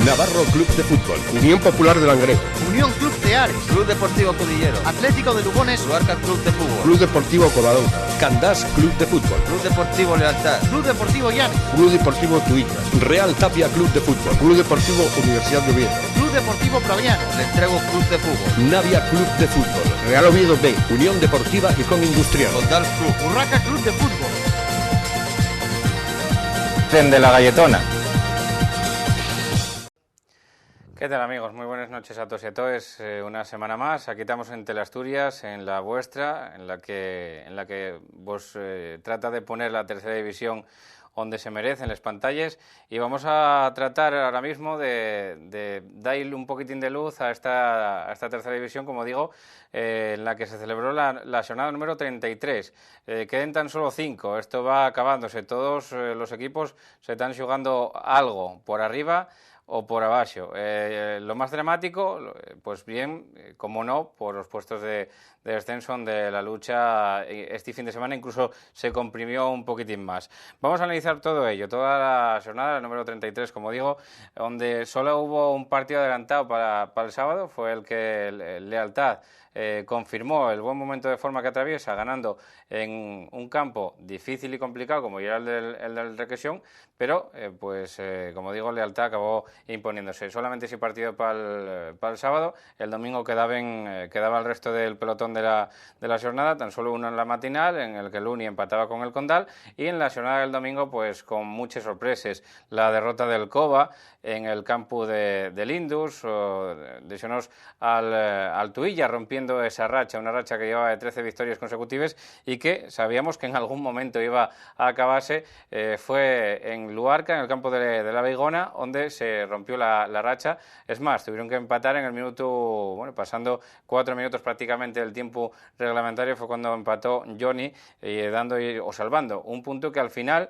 Navarro Club de Fútbol, Unión Popular de Langreo, Unión Club de Ares, Club Deportivo Cudillero, Atlético de Lugones, Luarca Club de Fútbol, Club Deportivo Covadonga, Candás Club de Fútbol, Club Deportivo Lealtad, Club Deportivo Llanes, Club Deportivo Tuillas, Real Tapia Club de Fútbol, Club Deportivo Universidad de Oviedo, Club Deportivo Praviano, Letrego Club de Fútbol, Navia Club de Fútbol, Real Oviedo B, Unión Deportiva Gijón Industrial, Condal Club, Urraca Club de Fútbol, Tren de la Galletona. ¿Qué tal, amigos? Muy buenas noches a todos y a todas. Una semana más, aquí estamos en Teleasturias, en la vuestra, en la que vos trata de poner la tercera división donde se merece, en las pantallas, y vamos a tratar ahora mismo de darle un poquitín de luz a esta tercera división, como digo, en la que se celebró la jornada número 33. Queden tan solo 5, esto va acabándose, todos los equipos se están jugando algo por arriba o por abajo. Lo más dramático, pues bien, como no, por los puestos de descenso, donde la lucha este fin de semana incluso se comprimió un poquitín más. Vamos a analizar todo ello, toda la jornada, el número 33, como digo, donde solo hubo un partido adelantado para el sábado, fue el que Lealtad confirmó el buen momento de forma que atraviesa, ganando en un campo difícil y complicado como era el del Requesión, pero como digo, Lealtad acabó imponiéndose. Solamente ese partido para el sábado, el domingo quedaba el resto del pelotón de la jornada, tan solo uno en la matinal, en el que el Uni empataba con el Condal, y en la jornada del domingo, pues con muchas sorpresas, la derrota del Cova en el campo del Indus, lesionos al Tuilla, rompiendo esa racha, una racha que llevaba de 13 victorias consecutivas y que sabíamos que en algún momento iba a acabarse. Fue en Luarca, en el campo de la Beigona, donde se rompió la racha. Es más, tuvieron que empatar en el minuto, bueno, pasando 4 minutos prácticamente del tiempo reglamentario, fue cuando empató Johnny, dando o salvando un punto que al final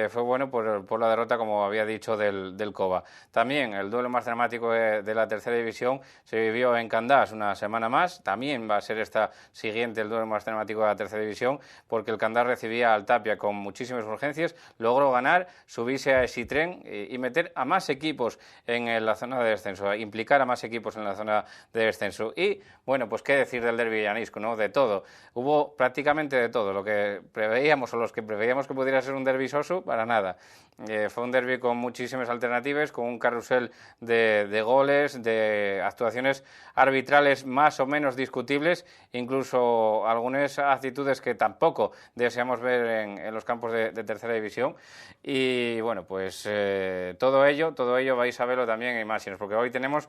fue bueno por la derrota, como había dicho, del Cova. También el duelo más dramático de la tercera división se vivió en Candás una semana más. También va a ser esta siguiente el duelo más dramático de la tercera división, porque el Candás recibía al Tapia con muchísimas urgencias, logró ganar, subirse a ese tren y meter a más equipos en la zona de descenso, implicar a más equipos en la zona de descenso. Y bueno, pues qué decir del derbi llanisco, ¿no? De todo. Hubo prácticamente de todo, lo que preveíamos o los que preveíamos que pudiera ser un derbi soso, para nada. Fue un derbi con muchísimas alternativas, con un carrusel de goles, de actuaciones arbitrales más o menos discutibles, incluso algunas actitudes que tampoco deseamos ver en los campos de tercera división. Y bueno, pues todo ello vais a verlo también en imágenes, porque hoy tenemos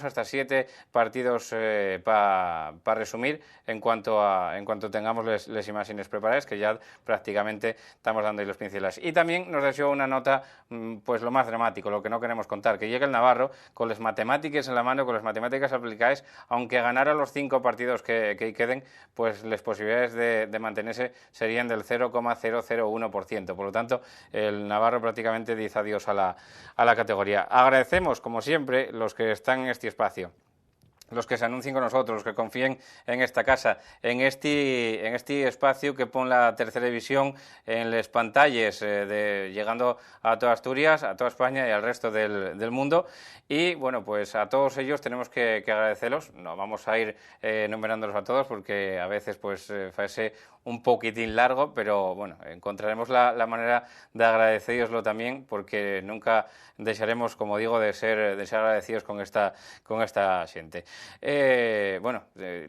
hasta 7 partidos para resumir en cuanto tengamos las imágenes preparadas, que ya prácticamente estamos dando ahí los pinceladas. Y también nos deseo una nota, pues lo más dramático, lo que no queremos contar, que llegue el Navarro con las matemáticas en la mano, con las matemáticas aplicadas, aunque ganara los 5 partidos que queden, pues las posibilidades de mantenerse serían del 0,001%. Por lo tanto, el Navarro prácticamente dice adiós a la categoría. Agradecemos, como siempre, los que están en este espacio, los que se anuncien con nosotros, los que confíen en esta casa, en este espacio que pone la tercera división en las pantallas, llegando a toda Asturias, a toda España y al resto del mundo. Y bueno, pues a todos ellos tenemos que agradecerlos. No vamos a ir enumerándolos a todos, porque a veces pues fuese un poquitín largo, pero bueno, encontraremos la manera de agradeceríoslo también, porque nunca dejaremos, como digo, de ser agradecidos con esta gente.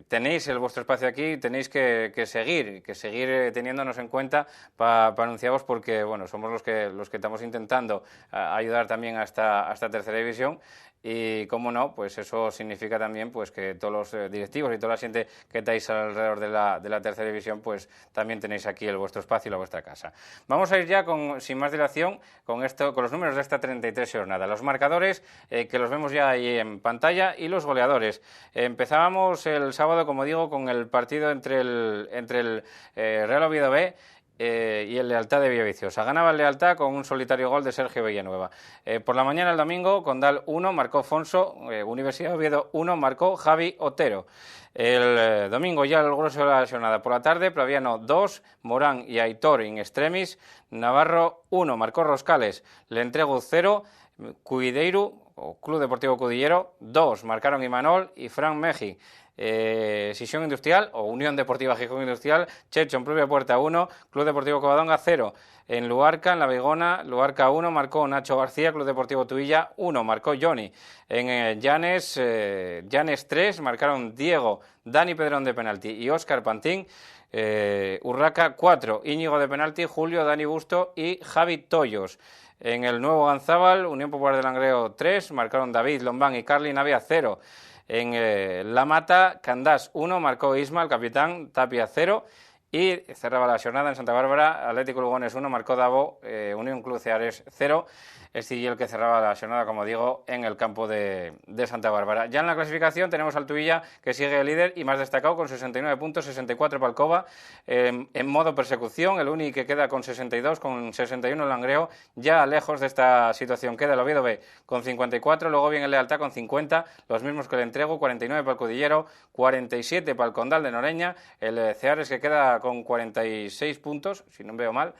Tenéis vuestro espacio aquí, tenéis que seguir teniéndonos en cuenta para anunciaros, porque bueno, somos los que estamos intentando ayudar también a esta tercera división. Y cómo no, pues eso significa también pues que todos los directivos y toda la gente que estáis alrededor de la tercera división, pues también tenéis aquí vuestro espacio y la vuestra casa. Vamos a ir ya sin más dilación con los números de esta 33 jornada, los marcadores que los vemos ya ahí en pantalla, y los goleadores. Empezábamos el sábado, como digo, con el partido entre el Real Oviedo B y el Lealtad de Villaviciosa. Ganaba el Lealtad con un solitario gol de Sergio Villanueva. Por la mañana, el domingo, Condal 1, marcó Fonso, Universidad de Oviedo 1, marcó Javi Otero. El domingo ya el grueso de la jornada. Por la tarde, Praviano 2, Morán y Aitor in extremis, Navarro 1, marcó Roscales, Le Entrego 0, Cuideiru, o Club Deportivo Cudillero, 2, marcaron Imanol y Fran Meji. Sisión Industrial o Unión Deportiva Gijón Industrial, Checho en propia puerta 1, Club Deportivo Covadonga 0. En Luarca, en La Vigona, Luarca 1, marcó Nacho García, Club Deportivo Tuilla 1, marcó Johnny. En Llanes 3, marcaron Diego, Dani Pedrón de penalti y Óscar Pantín. Urraca 4, Íñigo de penalti, Julio, Dani Busto y Javi Toyos. En el Nuevo Ganzábal, Unión Popular de Langreo 3, marcaron David Lombán y Carly Navia 0. En La Mata, Candás 1, marcó Isma, el capitán, Tapia 0. Y cerraba la jornada en Santa Bárbara, Atlético Lugones 1, marcó Davo, Unión Club Ceares 0. Es el que cerraba la jornada, como digo, en el campo de Santa Bárbara. Ya en la clasificación tenemos al Tuilla, que sigue líder y más destacado con 69 puntos, 64 para el Cova, en modo persecución. El Uni que queda con 62, con 61 el Langreo, ya lejos de esta situación. Queda el Oviedo B con 54, luego viene el Lealtad con 50, los mismos que el Entrego, 49 para el Cudillero, 47 para el Condal de Noreña, el Ceares que queda con 46 puntos, si no veo mal.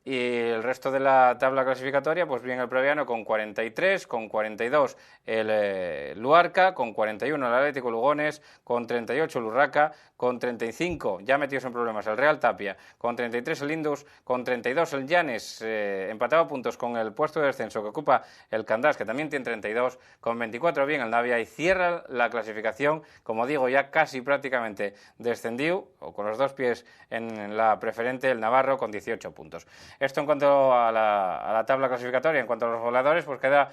Y el resto de la tabla clasificatoria, pues bien el Previano con 43, con 42 el Luarca, con 41 el Atlético Lugones, con 38 el Urraca, con 35, ya metidos en problemas, el Real Tapia, con 33 el Indus, con 32 el Llanes, empatado a puntos con el puesto de descenso que ocupa el Candás, que también tiene 32, con 24 bien el Navia, y cierra la clasificación, como digo, ya casi prácticamente descendido, o con los dos pies en la preferente, el Navarro, con 18 puntos. Esto en cuanto a la tabla clasificatoria. En cuanto a los goleadores, pues queda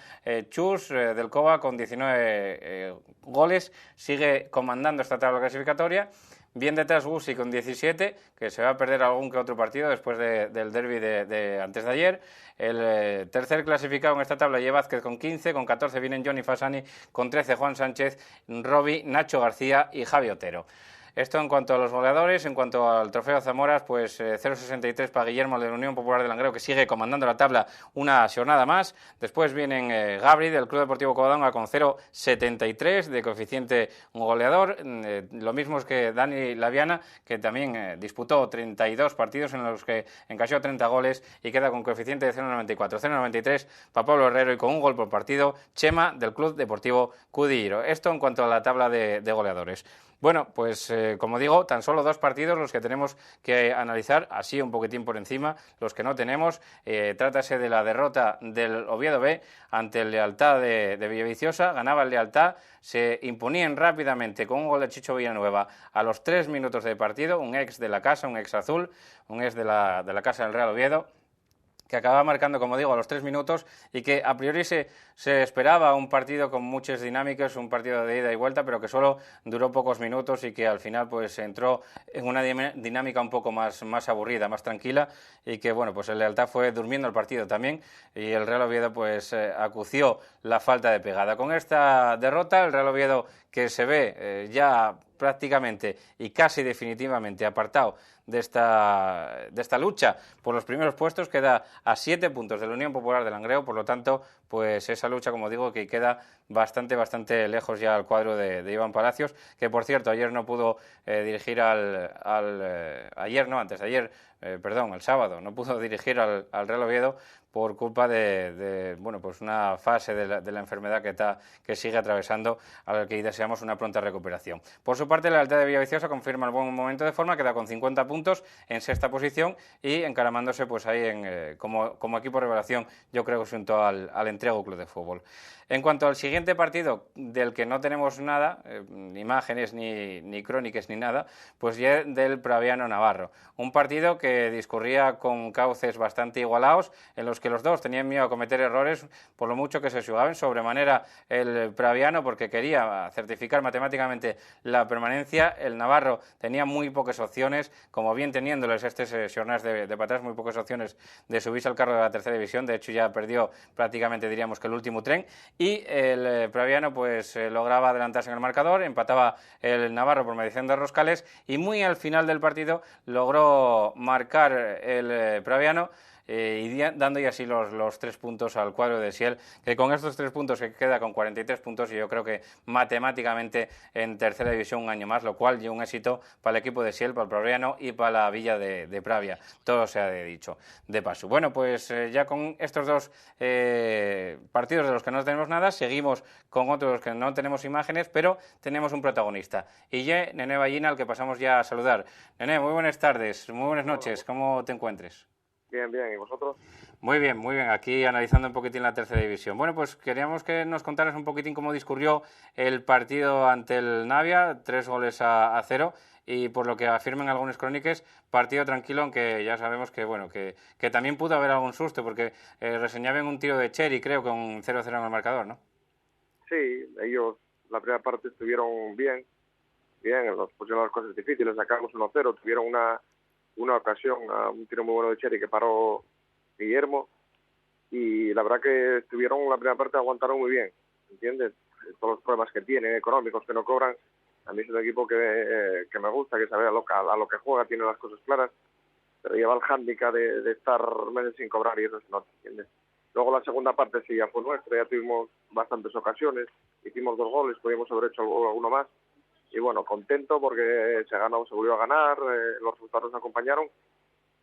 Chus del Cova con 19 goles, sigue comandando esta tabla clasificatoria. Bien detrás Gusi con 17, que se va a perder algún que otro partido después del derbi de antes de ayer. El tercer clasificado en esta tabla lleva Vázquez con 15, con 14 vienen Johnny Fasani, con 13 Juan Sánchez, Robi, Nacho García y Javi Otero. Esto en cuanto a los goleadores. En cuanto al trofeo Zamoras, pues 0,63 para Guillermo de la Unión Popular de Langreo, que sigue comandando la tabla una jornada más. Después vienen Gabri del Club Deportivo Covadonga con 0,73 de coeficiente goleador. Lo mismo es que Dani Laviana, que también disputó 32 partidos en los que encajó 30 goles y queda con coeficiente de 0,94. 0,93 para Pablo Herrero y con un gol por partido Chema del Club Deportivo Cudillero. Esto en cuanto a la tabla de goleadores. Bueno, pues como digo, tan solo 2 partidos los que tenemos que analizar, así un poquitín por encima, los que no tenemos. Trátase de la derrota del Oviedo B ante el Lealtad de Villaviciosa. Ganaba el Lealtad, se imponían rápidamente con un gol de Chicho Villanueva a los 3 minutos de partido, un ex de la casa, un ex azul, un ex de la casa del Real Oviedo, que acaba marcando, como digo, a los 3 minutos y que a priori se esperaba un partido con muchas dinámicas, un partido de ida y vuelta, pero que solo duró pocos minutos y que al final pues entró en una dinámica un poco más aburrida, más tranquila, y que bueno, pues el Lealtad fue durmiendo el partido también y el Real Oviedo pues acució la falta de pegada. Con esta derrota, el Real Oviedo, que se ve ya prácticamente y casi definitivamente apartado de esta lucha por los primeros puestos, queda a 7 puntos de la Unión Popular de Langreo. Por lo tanto, pues esa lucha, como digo, que queda bastante lejos ya al cuadro de Iván Palacios, que por cierto ayer no pudo dirigir el sábado no pudo dirigir al Real Oviedo por culpa de pues una fase de la enfermedad que sigue atravesando, a la que deseamos una pronta recuperación. Por su parte, la Lealtad de Villaviciosa confirma el buen momento de forma, queda con 50 puntos en sexta posición y encaramándose pues ahí como equipo revelación, yo creo, junto al Entrego Club de Fútbol. En cuanto al siguiente partido, del que no tenemos nada, ni imágenes, ni crónicas, ni nada, pues ya del Praviano Navarro. Un partido que discurría con cauces bastante igualados, en los que los dos tenían miedo a cometer errores, por lo mucho que se jugaban sobremanera el Praviano, porque quería certificar matemáticamente la permanencia. El Navarro tenía muy pocas opciones, como bien teniéndoles estas jornadas de para atrás, muy pocas opciones de subirse al carro de la tercera división. De hecho, ya perdió prácticamente, diríamos, que el último tren. Y el Praviano pues lograba adelantarse en el marcador, empataba el Navarro por mediación de Roscales y muy al final del partido logró marcar el Praviano y dando ya así los 3 puntos al cuadro de Siel, que con estos 3 puntos se queda con 43 puntos y yo creo que matemáticamente en tercera división un año más, lo cual ya un éxito para el equipo de Siel, para el Progrediano y para la Villa de Pravia, todo se ha dicho de paso. Bueno, pues ya con estos dos partidos de los que no tenemos nada, seguimos con otros que no tenemos imágenes, pero tenemos un protagonista. Y ya Nené Ballina, al que pasamos ya a saludar. Nené, muy buenas tardes, muy buenas noches, ¿cómo te encuentres? Bien, ¿y vosotros? Muy bien, aquí analizando un poquitín la tercera división. Bueno, pues queríamos que nos contaras un poquitín cómo discurrió el partido ante el Navia, 3-0, y por lo que afirman algunas crónicas, partido tranquilo, aunque ya sabemos que bueno que también pudo haber algún susto, porque reseñaban un tiro de Cheri, creo, con 0-0 en el marcador, ¿no? Sí, ellos la primera parte estuvieron bien, nos pusieron las cosas difíciles, sacamos 1-0, tuvieron una ocasión, un tiro muy bueno de Cheri que paró Guillermo, y la verdad que estuvieron la primera parte, aguantaron muy bien, ¿entiendes? Todos los problemas que tienen, económicos, que no cobran. A mí es un equipo que me gusta, que sabe a lo que juega, tiene las cosas claras, pero lleva el hándicap de estar meses sin cobrar y eso se nota, ¿entiendes? Luego la segunda parte sí ya fue nuestra, ya tuvimos bastantes ocasiones, hicimos 2 goles, podíamos haber hecho alguno más, y bueno, contento porque se volvió a ganar, los resultados nos acompañaron,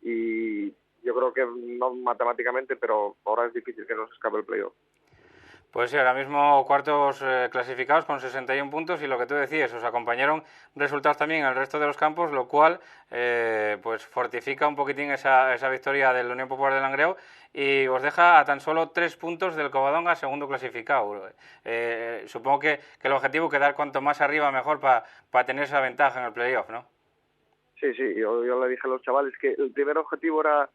y yo creo que no matemáticamente, pero ahora es difícil que nos escape el playoff. Pues sí, ahora mismo cuartos clasificados con 61 puntos y lo que tú decías, os acompañaron resultados también en el resto de los campos, lo cual pues fortifica un poquitín esa victoria del Unión Popular de Langreo y os deja a tan solo 3 puntos del Covadonga, segundo clasificado. Supongo que el objetivo es quedar cuanto más arriba mejor para tener esa ventaja en el playoff, ¿no? Sí, yo le dije a los chavales que el primer objetivo era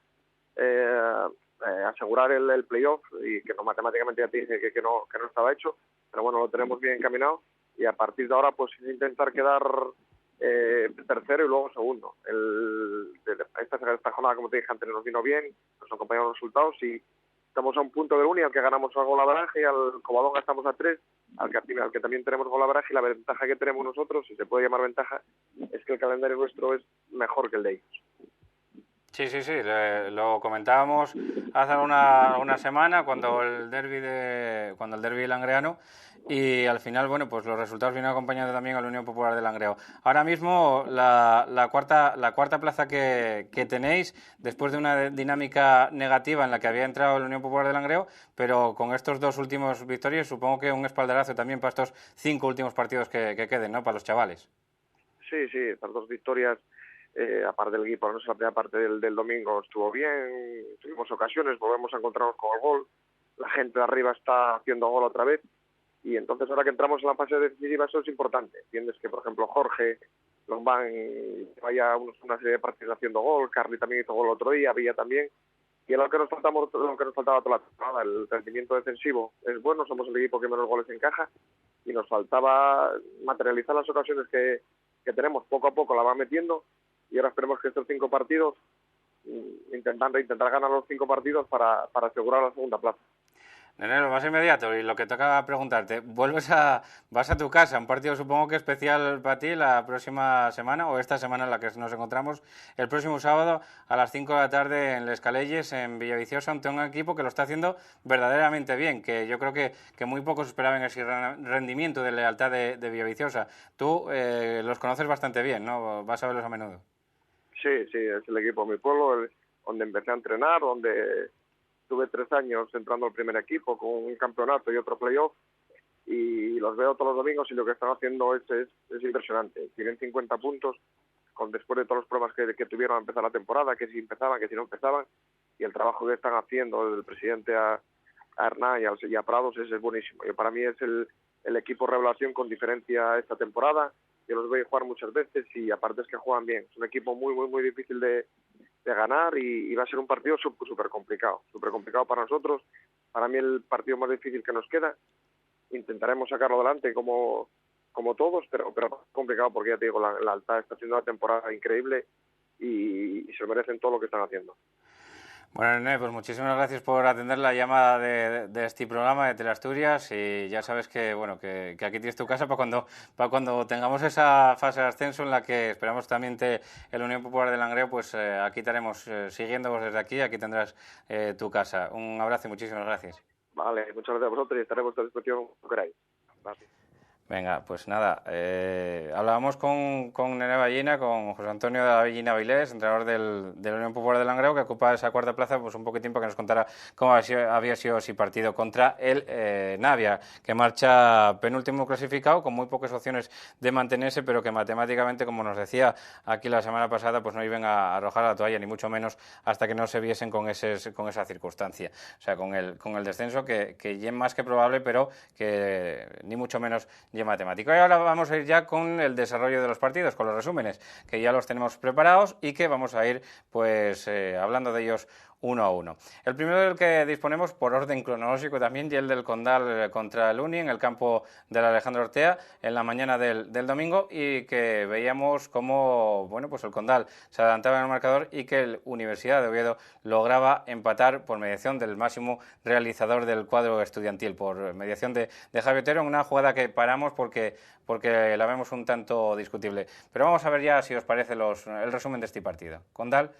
asegurar el playoff, y que no, matemáticamente ya te dije que no estaba hecho, pero bueno, lo tenemos bien encaminado, y a partir de ahora pues intentar quedar tercero y luego segundo. Esta jornada, como te dije antes, nos vino bien, nos acompañaron los resultados y estamos a un punto de unión, que ganamos al golaveraje, y al Covadonga estamos a 3, al que también tenemos golaveraje, y la ventaja que tenemos nosotros, si se puede llamar ventaja, es que el calendario nuestro es mejor que el de ellos. Sí, lo comentábamos hace una semana cuando el derbi langreano, y al final, bueno, pues los resultados vienen acompañando también a la Unión Popular de Langreo. Ahora mismo la cuarta plaza que tenéis, después de una dinámica negativa en la que había entrado la Unión Popular de Langreo, pero con estos 2 últimos victorias, supongo que un espaldarazo también para estos 5 últimos partidos que queden, ¿no?, para los chavales. Sí, estas 2 victorias. Aparte del equipo, no sé, la primera parte del domingo estuvo bien, tuvimos ocasiones, volvemos a encontrarnos con el gol, la gente de arriba está haciendo gol otra vez, y entonces ahora que entramos en la fase decisiva eso es importante, entiendes que por ejemplo Jorge Lombán vaya una serie de partidos haciendo gol, Carly también hizo gol otro día, Villa también, y es lo que nos faltaba toda la temporada. El rendimiento defensivo es bueno, somos el equipo que menos goles encaja, y nos faltaba materializar las ocasiones que tenemos, poco a poco la va metiendo. Y ahora esperemos que estos 5 partidos, intentar ganar los 5 partidos para asegurar la segunda plaza. Nené, lo más inmediato y lo que toca preguntarte, vas a tu casa, un partido supongo que especial para ti la próxima semana, o esta semana en la que nos encontramos, el próximo sábado a las 5 de la tarde en Les Calelles, en Villaviciosa, ante un equipo que lo está haciendo verdaderamente bien, que yo creo que muy pocos esperaban ese rendimiento de lealtad de Villaviciosa. Tú los conoces bastante bien, ¿no? Vas a verlos a menudo. Sí, es el equipo de mi pueblo, donde empecé a entrenar, donde tuve 3 años entrando al primer equipo con un campeonato y otro playoff, y los veo todos los domingos y lo que están haciendo es impresionante. Tienen 50 puntos después de todos los problemas que tuvieron a empezar la temporada, que si empezaban, que si no empezaban, y el trabajo que están haciendo desde el presidente a Hernán y a Prados es buenísimo. Para mí es el equipo revelación con diferencia esta temporada. Yo los voy a jugar muchas veces y aparte es que juegan bien. Es un equipo muy, muy, muy difícil de ganar y va a ser un partido súper complicado para nosotros. Para mí el partido más difícil que nos queda. Intentaremos sacarlo adelante como todos, pero complicado porque ya te digo, la Alta está haciendo una temporada increíble y se lo merecen todo lo que están haciendo. Bueno, René, pues muchísimas gracias por atender la llamada de este programa de Teleasturias y ya sabes que bueno que aquí tienes tu casa para cuando tengamos esa fase de ascenso en la que esperamos también el Unión Popular de Langreo, pues aquí estaremos siguiéndoos desde aquí tendrás tu casa. Un abrazo y muchísimas gracias. Vale, muchas gracias a vosotros y estaremos a disposición como queráis. Gracias. Venga, pues nada, hablábamos con Nene Ballina, con José Antonio de la Ballina Vilés, entrenador de la Unión Popular de Langreo, que ocupa esa cuarta plaza, pues un poquitín para que nos contara cómo había sido ese partido contra el Navia, que marcha penúltimo clasificado, con muy pocas opciones de mantenerse, pero que matemáticamente, como nos decía aquí la semana pasada, pues no iban a arrojar la toalla, ni mucho menos hasta que no se viesen con esa circunstancia, o sea, con el descenso, que es más que probable, pero que ni mucho menos y matemático. Y ahora vamos a ir ya con el desarrollo de los partidos, con los resúmenes, que ya los tenemos preparados y que vamos a ir pues hablando de ellos uno a uno. El primero del que disponemos por orden cronológico también, y el del Condal contra el Uni en el campo del Alejandro Ortea en la mañana del domingo, y que veíamos cómo bueno, pues el Condal se adelantaba en el marcador y que el Universidad de Oviedo lograba empatar por mediación del máximo realizador del cuadro estudiantil, por mediación de Javi Otero, en una jugada que paramos porque la vemos un tanto discutible. Pero vamos a ver ya, si os parece, el resumen de este partido. Condal.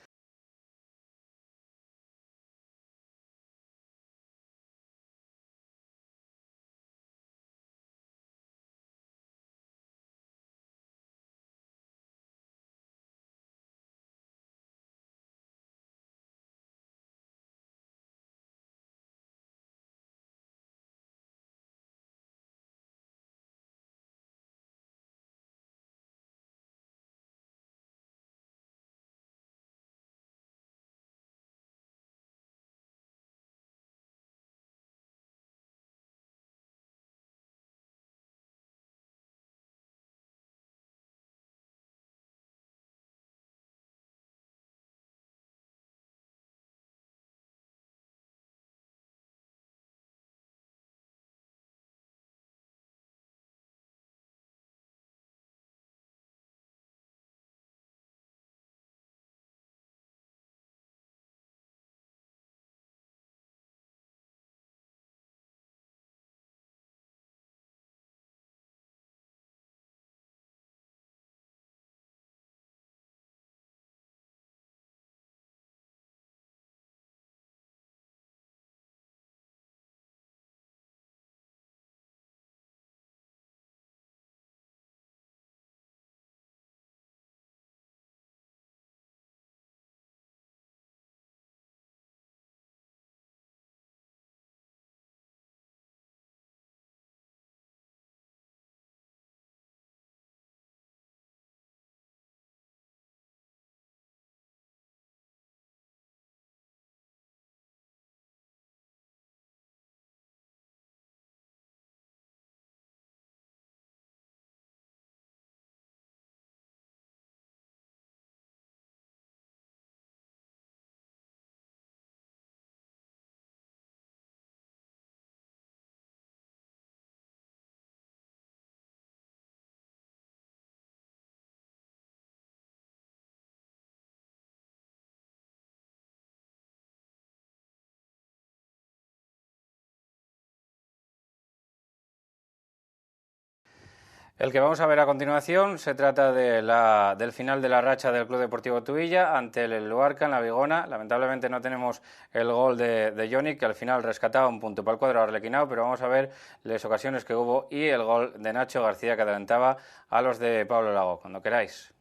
El que vamos a ver a continuación se trata del final de la racha del Club Deportivo Tubilla ante el Luarca en la Vigona. Lamentablemente no tenemos el gol de Johnny, que al final rescataba un punto para el cuadro arlequinado, pero vamos a ver las ocasiones que hubo y el gol de Nacho García, que adelantaba a los de Pablo Lago. Cuando queráis.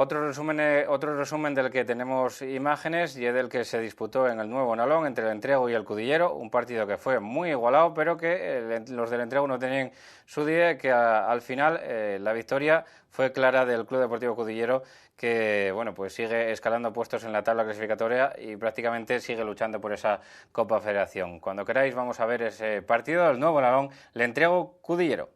Otro resumen del que tenemos imágenes y es del que se disputó en el Nuevo Nalón entre el Entrego y el Cudillero, un partido que fue muy igualado, pero que los del Entrego no tenían su día, que al final la victoria fue clara del Club Deportivo Cudillero, que bueno, pues sigue escalando puestos en la tabla clasificatoria y prácticamente sigue luchando por esa Copa Federación. Cuando queráis vamos a ver ese partido del Nuevo Nalón, el Entrego Cudillero.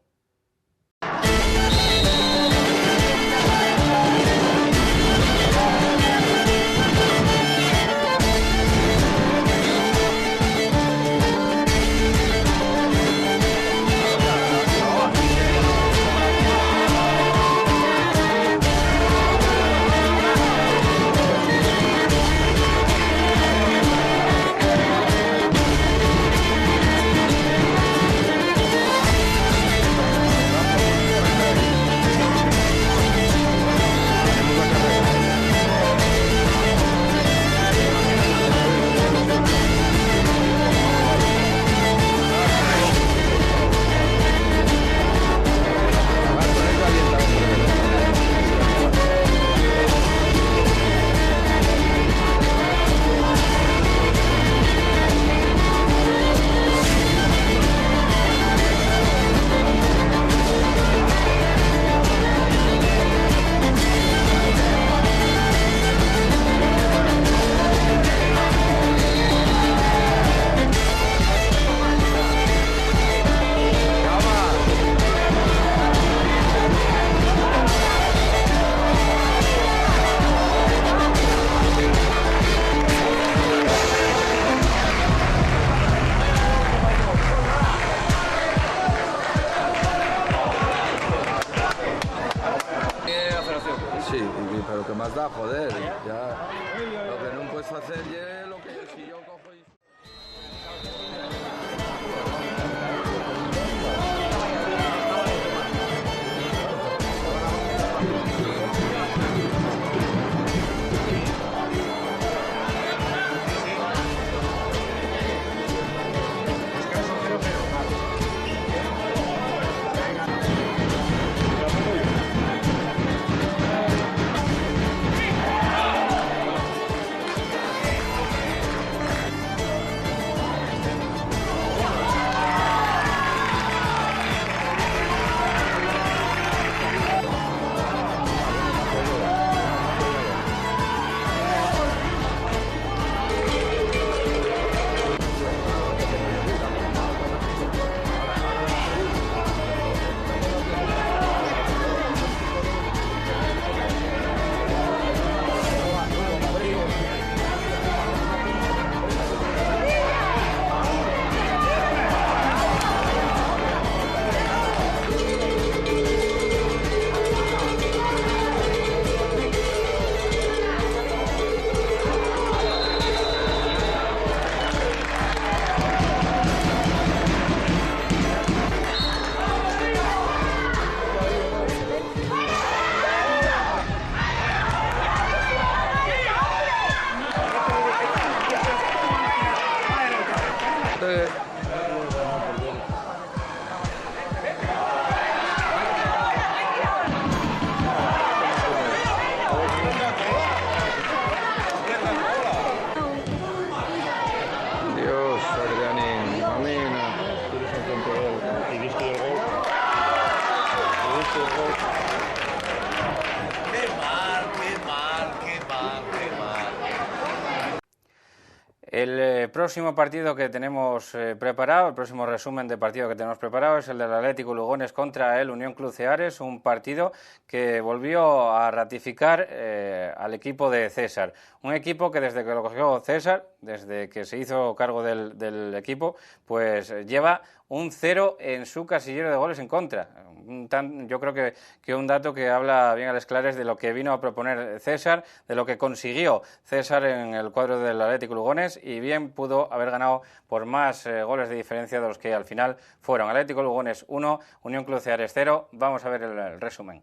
Sí, pero que más da, joder, ya lo que no puedes hacer es lo que si yo cojo y... El próximo partido que tenemos preparado, el próximo resumen de partido que tenemos preparado es el del Atlético Lugones contra el Unión Club Ceares, un partido que volvió a ratificar al equipo de César. Un equipo que desde que lo cogió César, desde que se hizo cargo del equipo, pues lleva un 0 en su casillero de goles en contra. Yo creo que un dato que habla bien a las claras de lo que vino a proponer César, de lo que consiguió César en el cuadro del Atlético Lugones, y bien pudo haber ganado por más goles de diferencia de los que al final fueron. Atlético Lugones 1, Unión Club Ceares 0. Vamos a ver el resumen.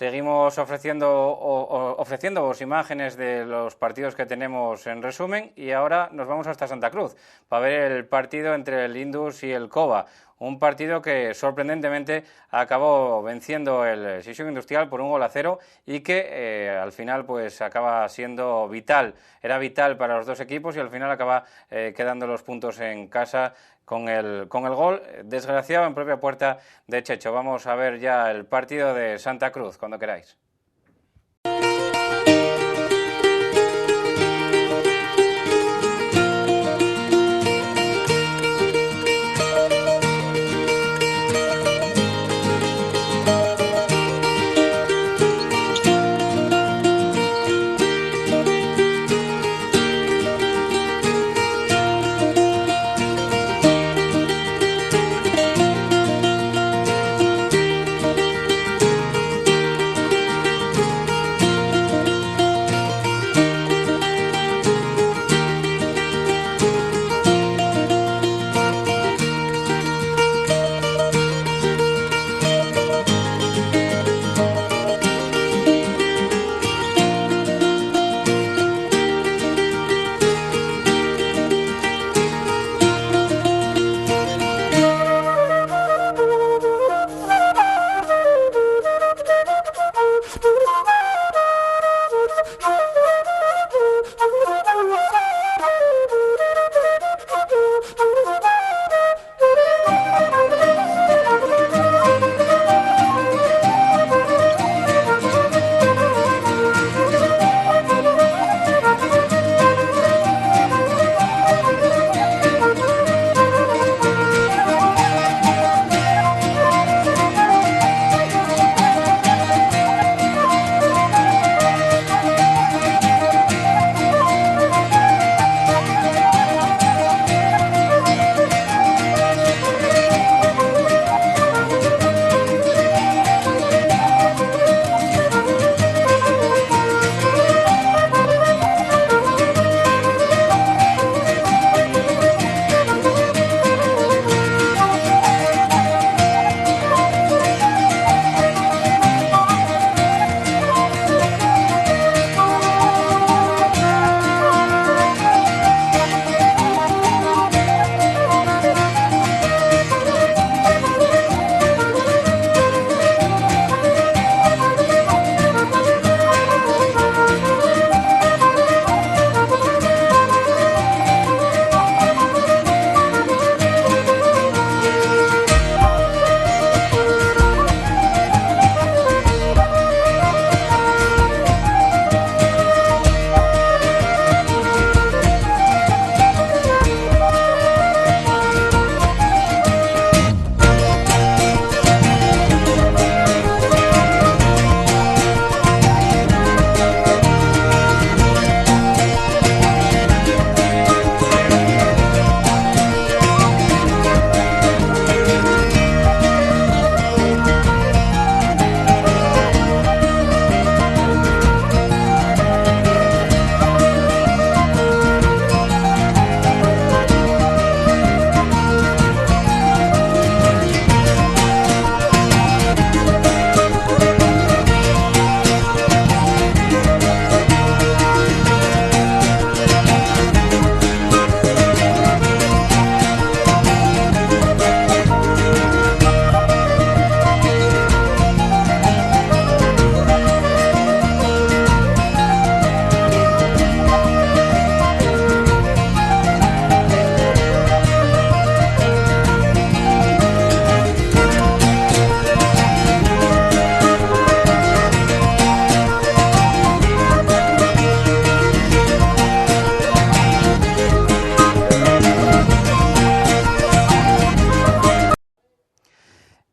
seguimos ofreciéndoos imágenes de los partidos que tenemos en resumen, y ahora nos vamos hasta Santa Cruz para ver el partido entre el Indus y el Cova. Un partido que sorprendentemente acabó venciendo el Sisión Industrial por 1-0 y que al final pues acaba siendo vital. Era vital para los dos equipos y al final acaba quedando los puntos en casa con el gol desgraciado en propia puerta de Checho. Vamos a ver ya el partido de Santa Cruz cuando queráis.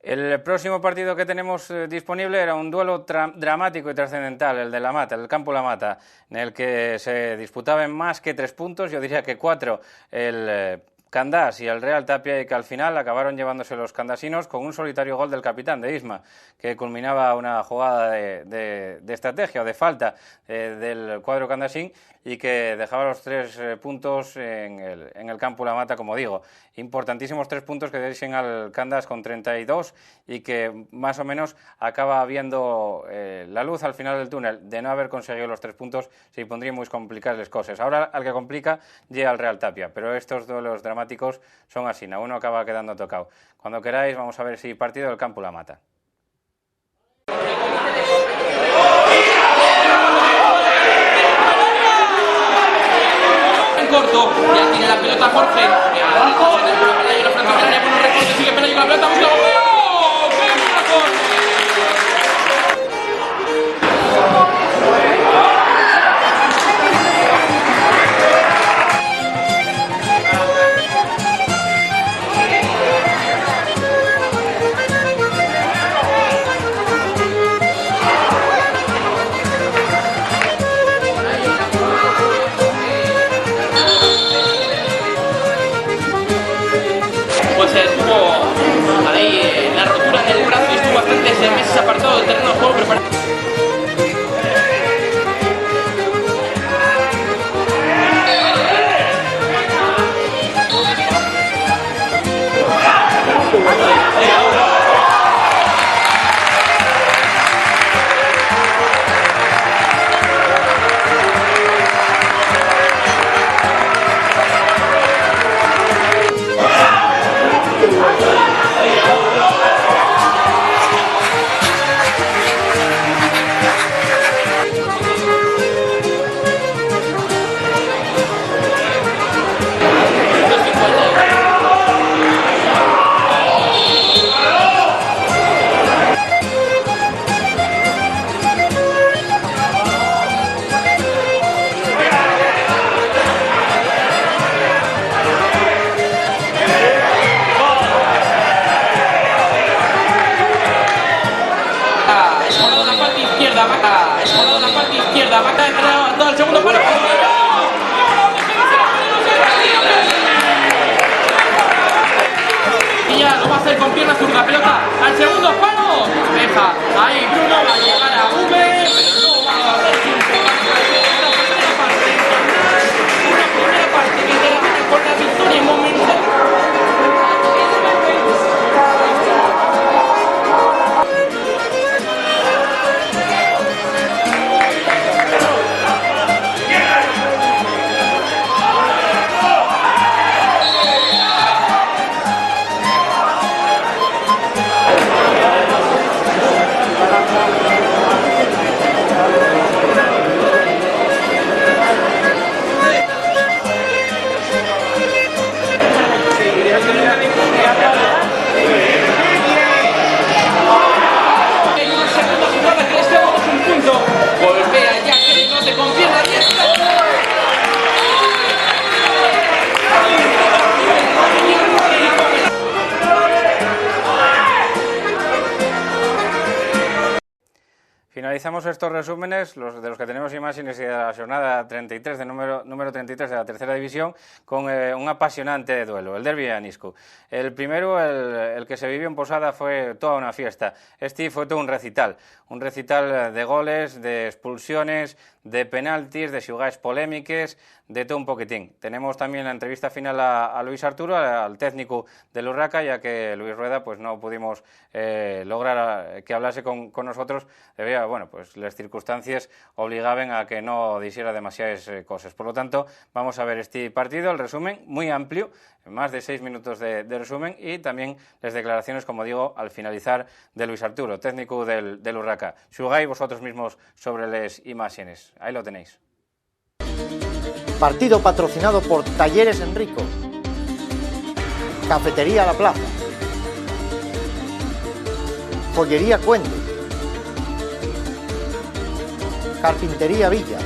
El próximo partido que tenemos disponible era un duelo dramático y trascendental, el de La Mata, el campo La Mata, en el que se disputaban más que 3 puntos, yo diría que 4, el Candás y el Real Tapia, y que al final acabaron llevándose los candasinos con un solitario gol del capitán de Isma, que culminaba una jugada de estrategia o de falta del cuadro candasín y que dejaba los 3 puntos en el campo La Mata, como digo. Importantísimos 3 puntos que dejen al Candás con 32 y que más o menos acaba viendo la luz al final del túnel. De no haber conseguido los 3 puntos se pondrían muy complicadas las cosas. Ahora al que complica llega al Real Tapia, pero estos duelos dramáticos son así, uno acaba quedando tocado. Cuando queráis vamos a ver si partido del campo La Mata. Corto, ya tiene la pelota Jorge, sigue Pelayo con la pelota, busca ¡oh! ¡Qué pues tuvo ahí la rotura del brazo y estuvo bastantes meses apartado del terreno de juego preparado. Escolado la parte izquierda, va a caer todo el segundo palo. Y ya lo va a hacer con pierna zurda, pelota al segundo palo. Deja ahí Bruno, va a llegar a V, pero no va a hacer tiempo. Una primera parte que termina con la victoria momentánea. Finalizamos estos resúmenes, de los que tenemos imágenes de la jornada 33, número 33 de la tercera división, con un apasionante duelo, el derbi de Aniscu. El primero, el que se vivió en Posada, fue toda una fiesta. Este fue todo un recital de goles, de expulsiones, de penaltis, de xugaes polémiques, de todo un poquitín. Tenemos también la entrevista final a Luis Arturo, al técnico del Urraca, ya que Luis Rueda pues no pudimos lograr que hablase con nosotros, pues las circunstancias obligaban a que no dijera demasiadas cosas. Por lo tanto, vamos a ver este partido, el resumen muy amplio, más de 6 minutos de resumen, y también las declaraciones, como digo, al finalizar, de Luis Arturo, técnico del Urraca. Xugáis vosotros mismos sobre las imágenes. Ahí lo tenéis. Partido patrocinado por Talleres Enrico, Cafetería La Plaza, Joyería Cuende, Carpintería Villa.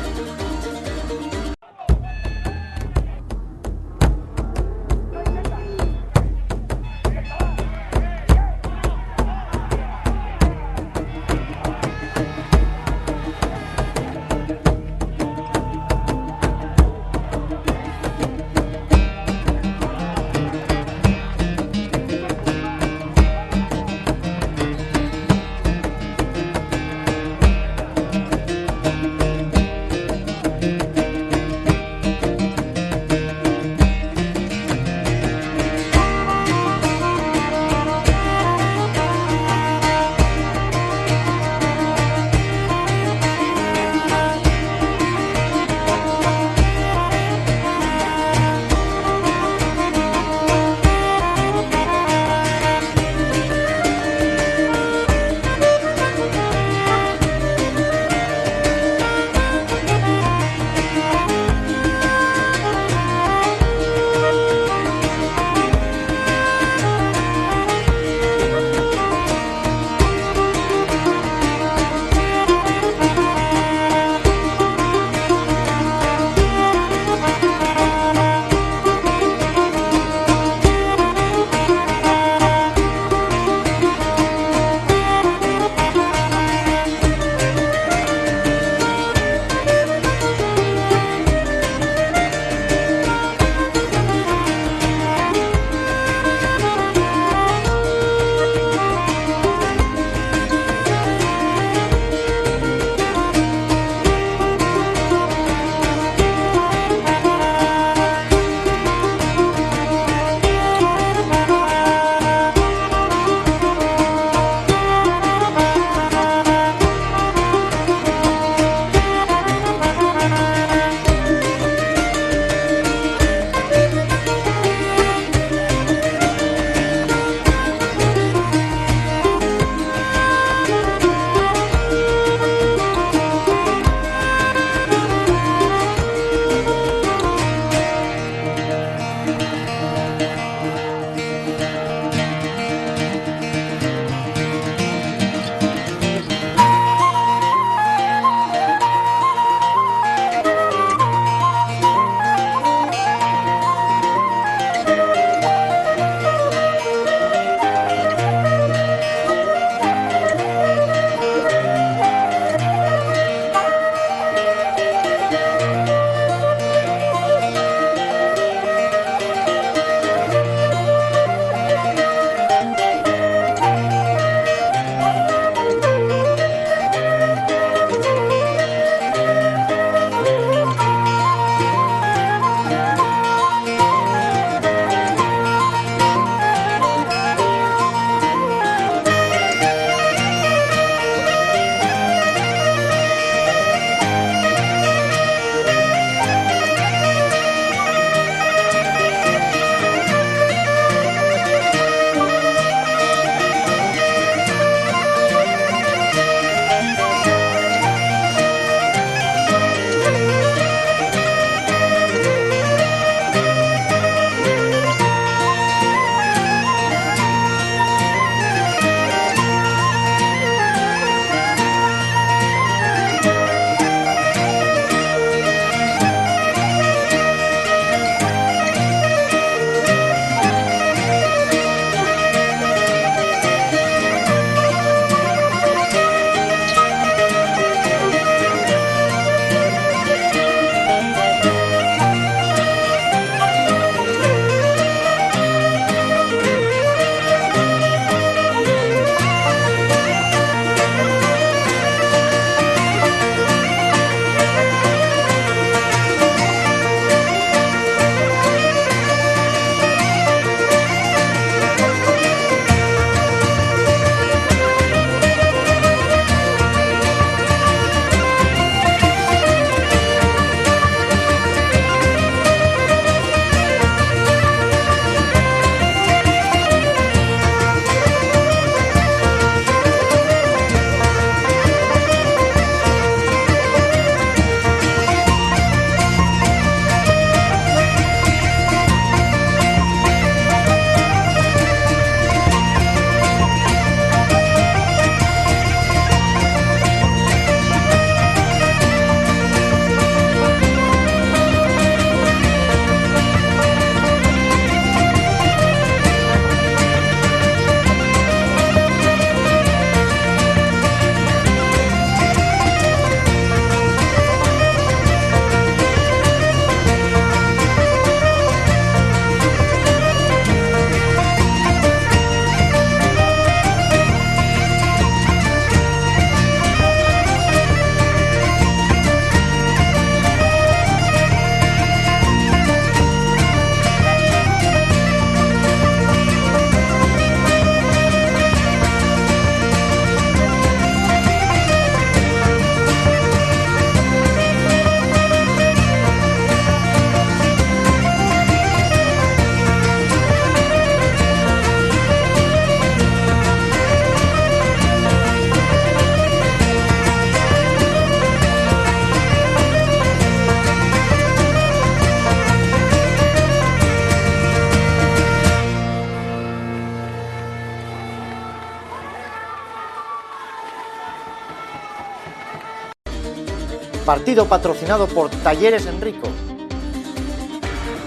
Partido patrocinado por Talleres Enrico,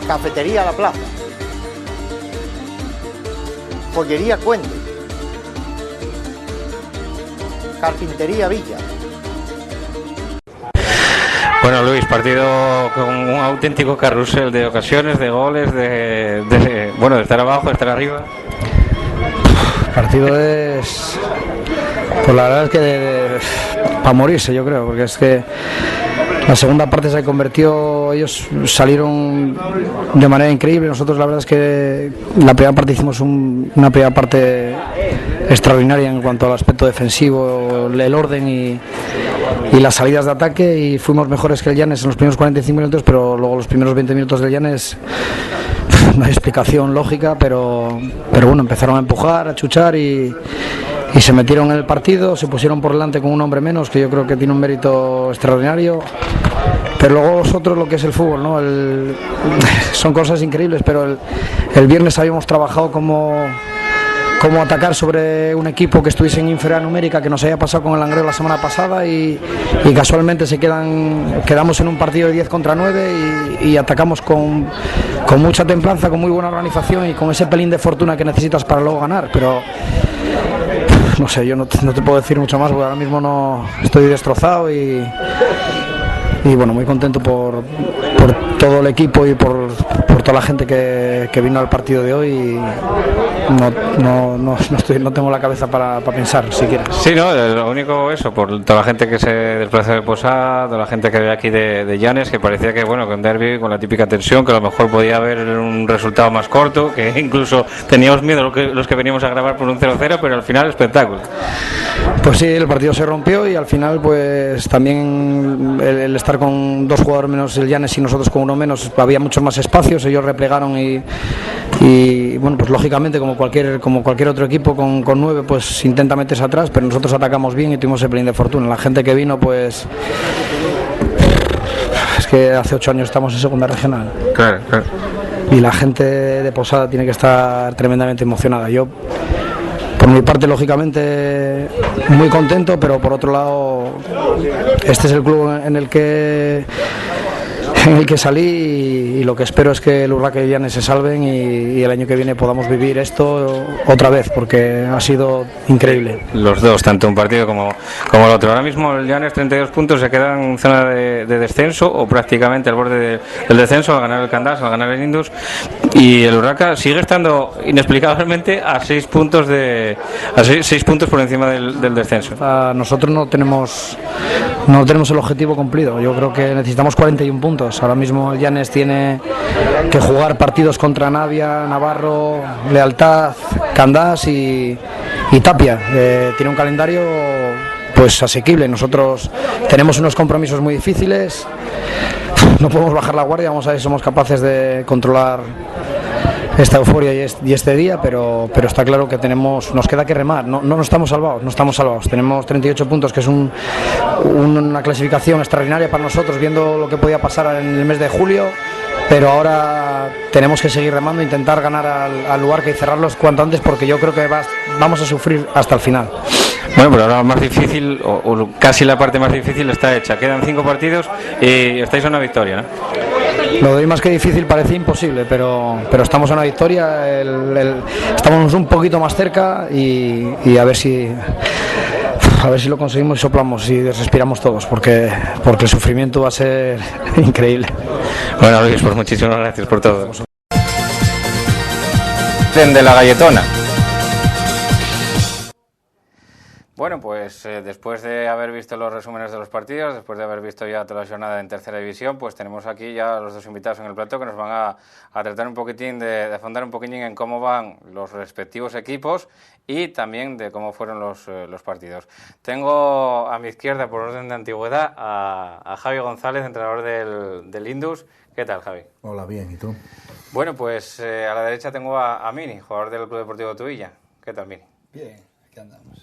Cafetería La Plaza, Joyería Cuende, Carpintería Villa. Bueno, Luis, partido con un auténtico carrusel de ocasiones, de goles, de estar abajo, de estar arriba. El partido es, pues la verdad es que para morirse, yo creo, porque es que la segunda parte se convirtió, ellos salieron de manera increíble. Nosotros la verdad es que la primera parte hicimos una primera parte extraordinaria en cuanto al aspecto defensivo, el orden y las salidas de ataque, y fuimos mejores que el Llanes en los primeros 45 minutos, pero luego los primeros 20 minutos del Llanes no hay explicación lógica, pero bueno, empezaron a empujar, a chuchar y se metieron en el partido, se pusieron por delante con un hombre menos, que yo creo que tiene un mérito extraordinario. Pero luego vosotros, lo que es el fútbol, ¿no? Son cosas increíbles, pero el viernes habíamos trabajado cómo atacar sobre un equipo que estuviese en inferioridad numérica, que nos había pasado con el Langreo la semana pasada, y casualmente quedamos en un partido de 10 contra 9 y atacamos con mucha templanza, con muy buena organización y con ese pelín de fortuna que necesitas para luego ganar. Pero no sé, yo no te puedo decir mucho más, porque ahora mismo no estoy destrozado y bueno, muy contento por todo el equipo y por toda la gente que vino al partido de hoy. Y no tengo la cabeza para pensar siquiera. Sí, no, lo único eso, por toda la gente que se desplaza de Posada, toda la gente que ve aquí de Llanes, que parecía que bueno, con derbi, con la típica tensión, que a lo mejor podía haber un resultado más corto, que incluso teníamos miedo los que veníamos a grabar por un 0-0, pero al final espectáculo. Pues sí, el partido se rompió y al final pues también el estar con dos jugadores menos el Llanes y nosotros con uno menos, había muchos más espacios, ellos replegaron y bueno, pues lógicamente como cualquier otro equipo con 9 pues intenta meterse atrás, pero nosotros atacamos bien y tuvimos ese pelín de fortuna. La gente que vino, pues es que hace 8 años estamos en segunda regional. Claro. Y la gente de Posada tiene que estar tremendamente emocionada. Yo, por mi parte, lógicamente muy contento, pero por otro lado este es el club en el que salí y lo que espero es que el Urraca y Llanes se salven y el año que viene podamos vivir esto otra vez, porque ha sido increíble. Los dos, tanto un partido como el otro. Ahora mismo el Llanes 32 puntos, se queda en zona de descenso o prácticamente al borde del descenso, al ganar el Candás, al ganar el Indus, y el Urraca sigue estando inexplicablemente a 6 puntos por encima del descenso. Nosotros no tenemos el objetivo cumplido. Yo creo que necesitamos 41 puntos. Ahora mismo el Llanes tiene que jugar partidos contra Navia, Navarro, Lealtad, Candás y Tapia. Tiene un calendario pues asequible. Nosotros tenemos unos compromisos muy difíciles. No podemos bajar la guardia. Vamos a ver si somos capaces de controlar esta euforia y este día, pero está claro que nos queda que remar. No estamos salvados. Tenemos 38 puntos, que es una clasificación extraordinaria para nosotros, viendo lo que podía pasar en el mes de julio, pero ahora tenemos que seguir remando, intentar ganar al Luarca y cerrarlos cuanto antes, porque yo creo que vamos a sufrir hasta el final. Bueno, pero ahora más difícil, o casi la parte más difícil está hecha. Quedan 5 partidos y estáis a una victoria, ¿no? Lo de hoy más que difícil parece imposible, pero estamos a una victoria, estamos un poquito más cerca y a ver si lo conseguimos y soplamos y respiramos todos, porque el sufrimiento va a ser increíble. Bueno, Luis, pues muchísimas gracias por todo. De la Galletona. Bueno, pues después de haber visto los resúmenes de los partidos, después de haber visto ya toda la jornada en tercera división, pues tenemos aquí ya los dos invitados en el plató que nos van a tratar un poquitín de afondar un poquitín en cómo van los respectivos equipos y también de cómo fueron los partidos. Tengo a mi izquierda, por orden de antigüedad, a Javi González, entrenador del Indus. ¿Qué tal, Javi? Hola, bien, ¿y tú? Bueno, pues a la derecha tengo a Mini, jugador del Club Deportivo Tuilla. ¿Qué tal, Mini? Bien, aquí andamos.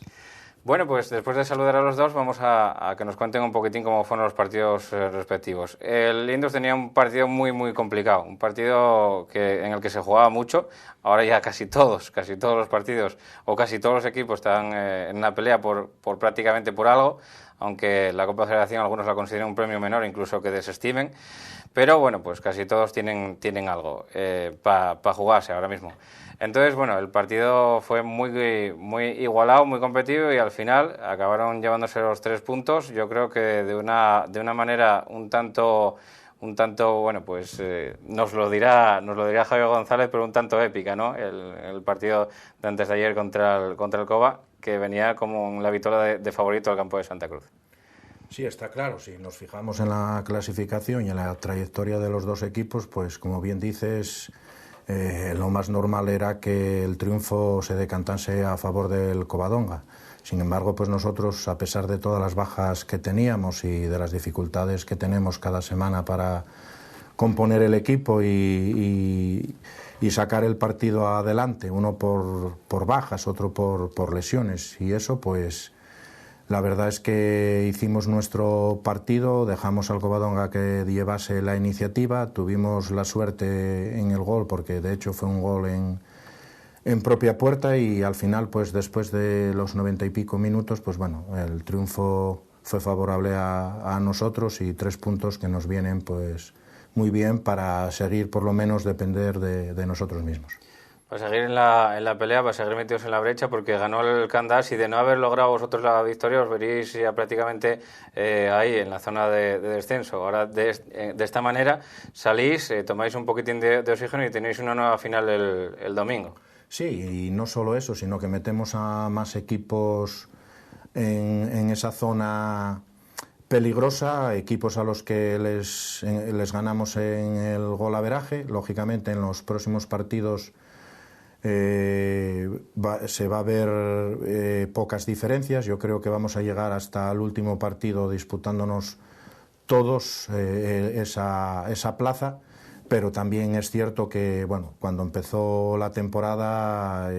Bueno, pues después de saludar a los dos, vamos a que nos cuenten un poquitín cómo fueron los partidos respectivos. El Indus tenía un partido muy, muy complicado, un partido en el que se jugaba mucho. Ahora ya casi todos los partidos o casi todos los equipos están en una pelea por prácticamente por algo. aunque la Copa Federación algunos la consideran un premio menor, incluso que desestimen, pero bueno, pues casi todos tienen algo para jugarse ahora mismo. Entonces, bueno, el partido fue muy igualado, muy competitivo y al final acabaron llevándose los 3 puntos. Yo creo que de una manera un tanto, bueno, pues nos lo dirá Javier González, pero un tanto épica, ¿no? El partido de antes de ayer contra el Cova, que venía como la vitola de favorito al campo de Santa Cruz. Sí, está claro. Si nos fijamos en la clasificación y en la trayectoria de los dos equipos, pues como bien dices, lo más normal era que el triunfo se decantase a favor del Covadonga. Sin embargo, pues nosotros, a pesar de todas las bajas que teníamos y de las dificultades que tenemos cada semana para componer el equipo y sacar el partido adelante, uno por bajas, otro por lesiones, y eso pues la verdad es que hicimos nuestro partido, dejamos al Covadonga que llevase la iniciativa, tuvimos la suerte en el gol, porque de hecho fue un gol en propia puerta, y al final, pues después de los 90 y pico minutos, pues bueno, el triunfo fue favorable a nosotros, y 3 puntos que nos vienen pues muy bien para seguir, por lo menos depender de nosotros mismos. Para seguir en la pelea, para seguir metidos en la brecha, porque ganó el Candás, y de no haber logrado vosotros la victoria os veréis ya prácticamente ahí en la zona de descenso. Ahora de esta manera salís, tomáis un poquitín de oxígeno y tenéis una nueva final el domingo. Sí, y no solo eso, sino que metemos a más equipos en esa zona peligrosa, equipos a los que les ganamos en el golaveraje. Lógicamente en los próximos partidos se va a ver pocas diferencias. Yo creo que vamos a llegar hasta el último partido disputándonos todos esa plaza, pero también es cierto que bueno, cuando empezó la temporada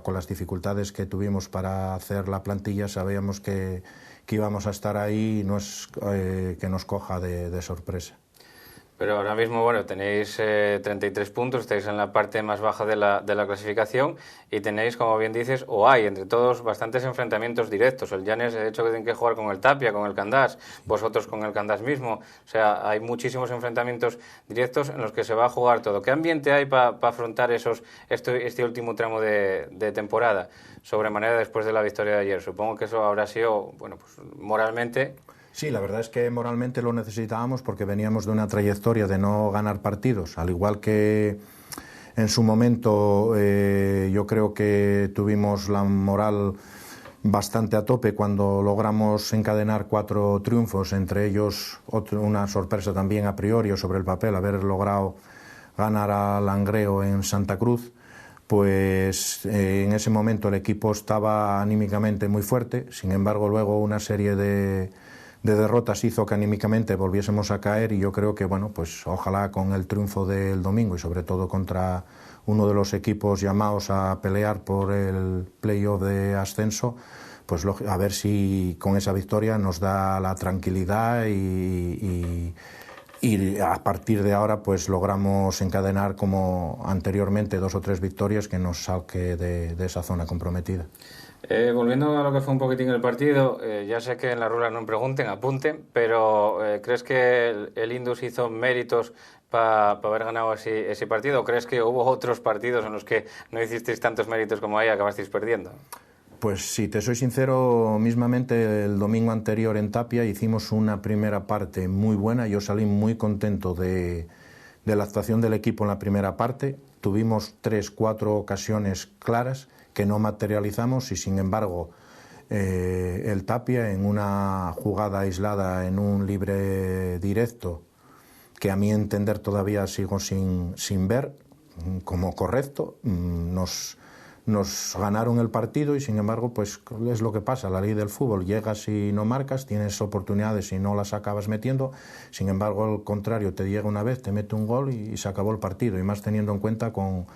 con las dificultades que tuvimos para hacer la plantilla, sabíamos que íbamos a estar ahí, y no es que nos coja de sorpresa. Pero ahora mismo, bueno, tenéis 33 puntos, estáis en la parte más baja de la clasificación, y tenéis, como bien dices, o hay entre todos bastantes enfrentamientos directos. El Llanes, de hecho, que tienen que jugar con el Tapia, con el Candás, vosotros con el Candás mismo. O sea, hay muchísimos enfrentamientos directos en los que se va a jugar todo. ¿Qué ambiente hay para afrontar este último tramo de temporada? Sobremanera después de la victoria de ayer. Supongo que eso habrá sido, bueno, pues moralmente... Sí, la verdad es que moralmente lo necesitábamos, porque veníamos de una trayectoria de no ganar partidos, al igual que en su momento yo creo que tuvimos la moral bastante a tope cuando logramos encadenar 4 triunfos, entre ellos una sorpresa también a priori o sobre el papel, haber logrado ganar al Langreo en Santa Cruz. Pues en ese momento el equipo estaba anímicamente muy fuerte. Sin embargo, luego una serie de derrotas hizo que anímicamente volviésemos a caer, y yo creo que bueno, pues ojalá con el triunfo del domingo, y sobre todo contra uno de los equipos llamados a pelear por el playoff de ascenso, pues a ver si con esa victoria nos da la tranquilidad y a partir de ahora pues logramos encadenar como anteriormente 2 o 3 victorias que nos saque de esa zona comprometida. Volviendo a lo que fue un poquitín el partido, ya sé que en la rueda no pregunten, apunten, pero ¿crees que el Indus hizo méritos para haber ganado ese partido? ¿O crees que hubo otros partidos en los que no hicisteis tantos méritos como ahí y acabasteis perdiendo? Pues si te soy sincero, mismamente el domingo anterior en Tapia hicimos una primera parte muy buena. Yo salí muy contento de la actuación del equipo en la primera parte. Tuvimos 3-4 ocasiones claras que no materializamos, y sin embargo el Tapia, en una jugada aislada, en un libre directo que a mi entender todavía sigo sin ver como correcto, nos ganaron el partido. Y sin embargo pues es lo que pasa, la ley del fútbol: llegas y no marcas, tienes oportunidades y no las acabas metiendo. Sin embargo, al contrario, te llega una vez, te mete un gol y se acabó el partido, y más teniendo en cuenta con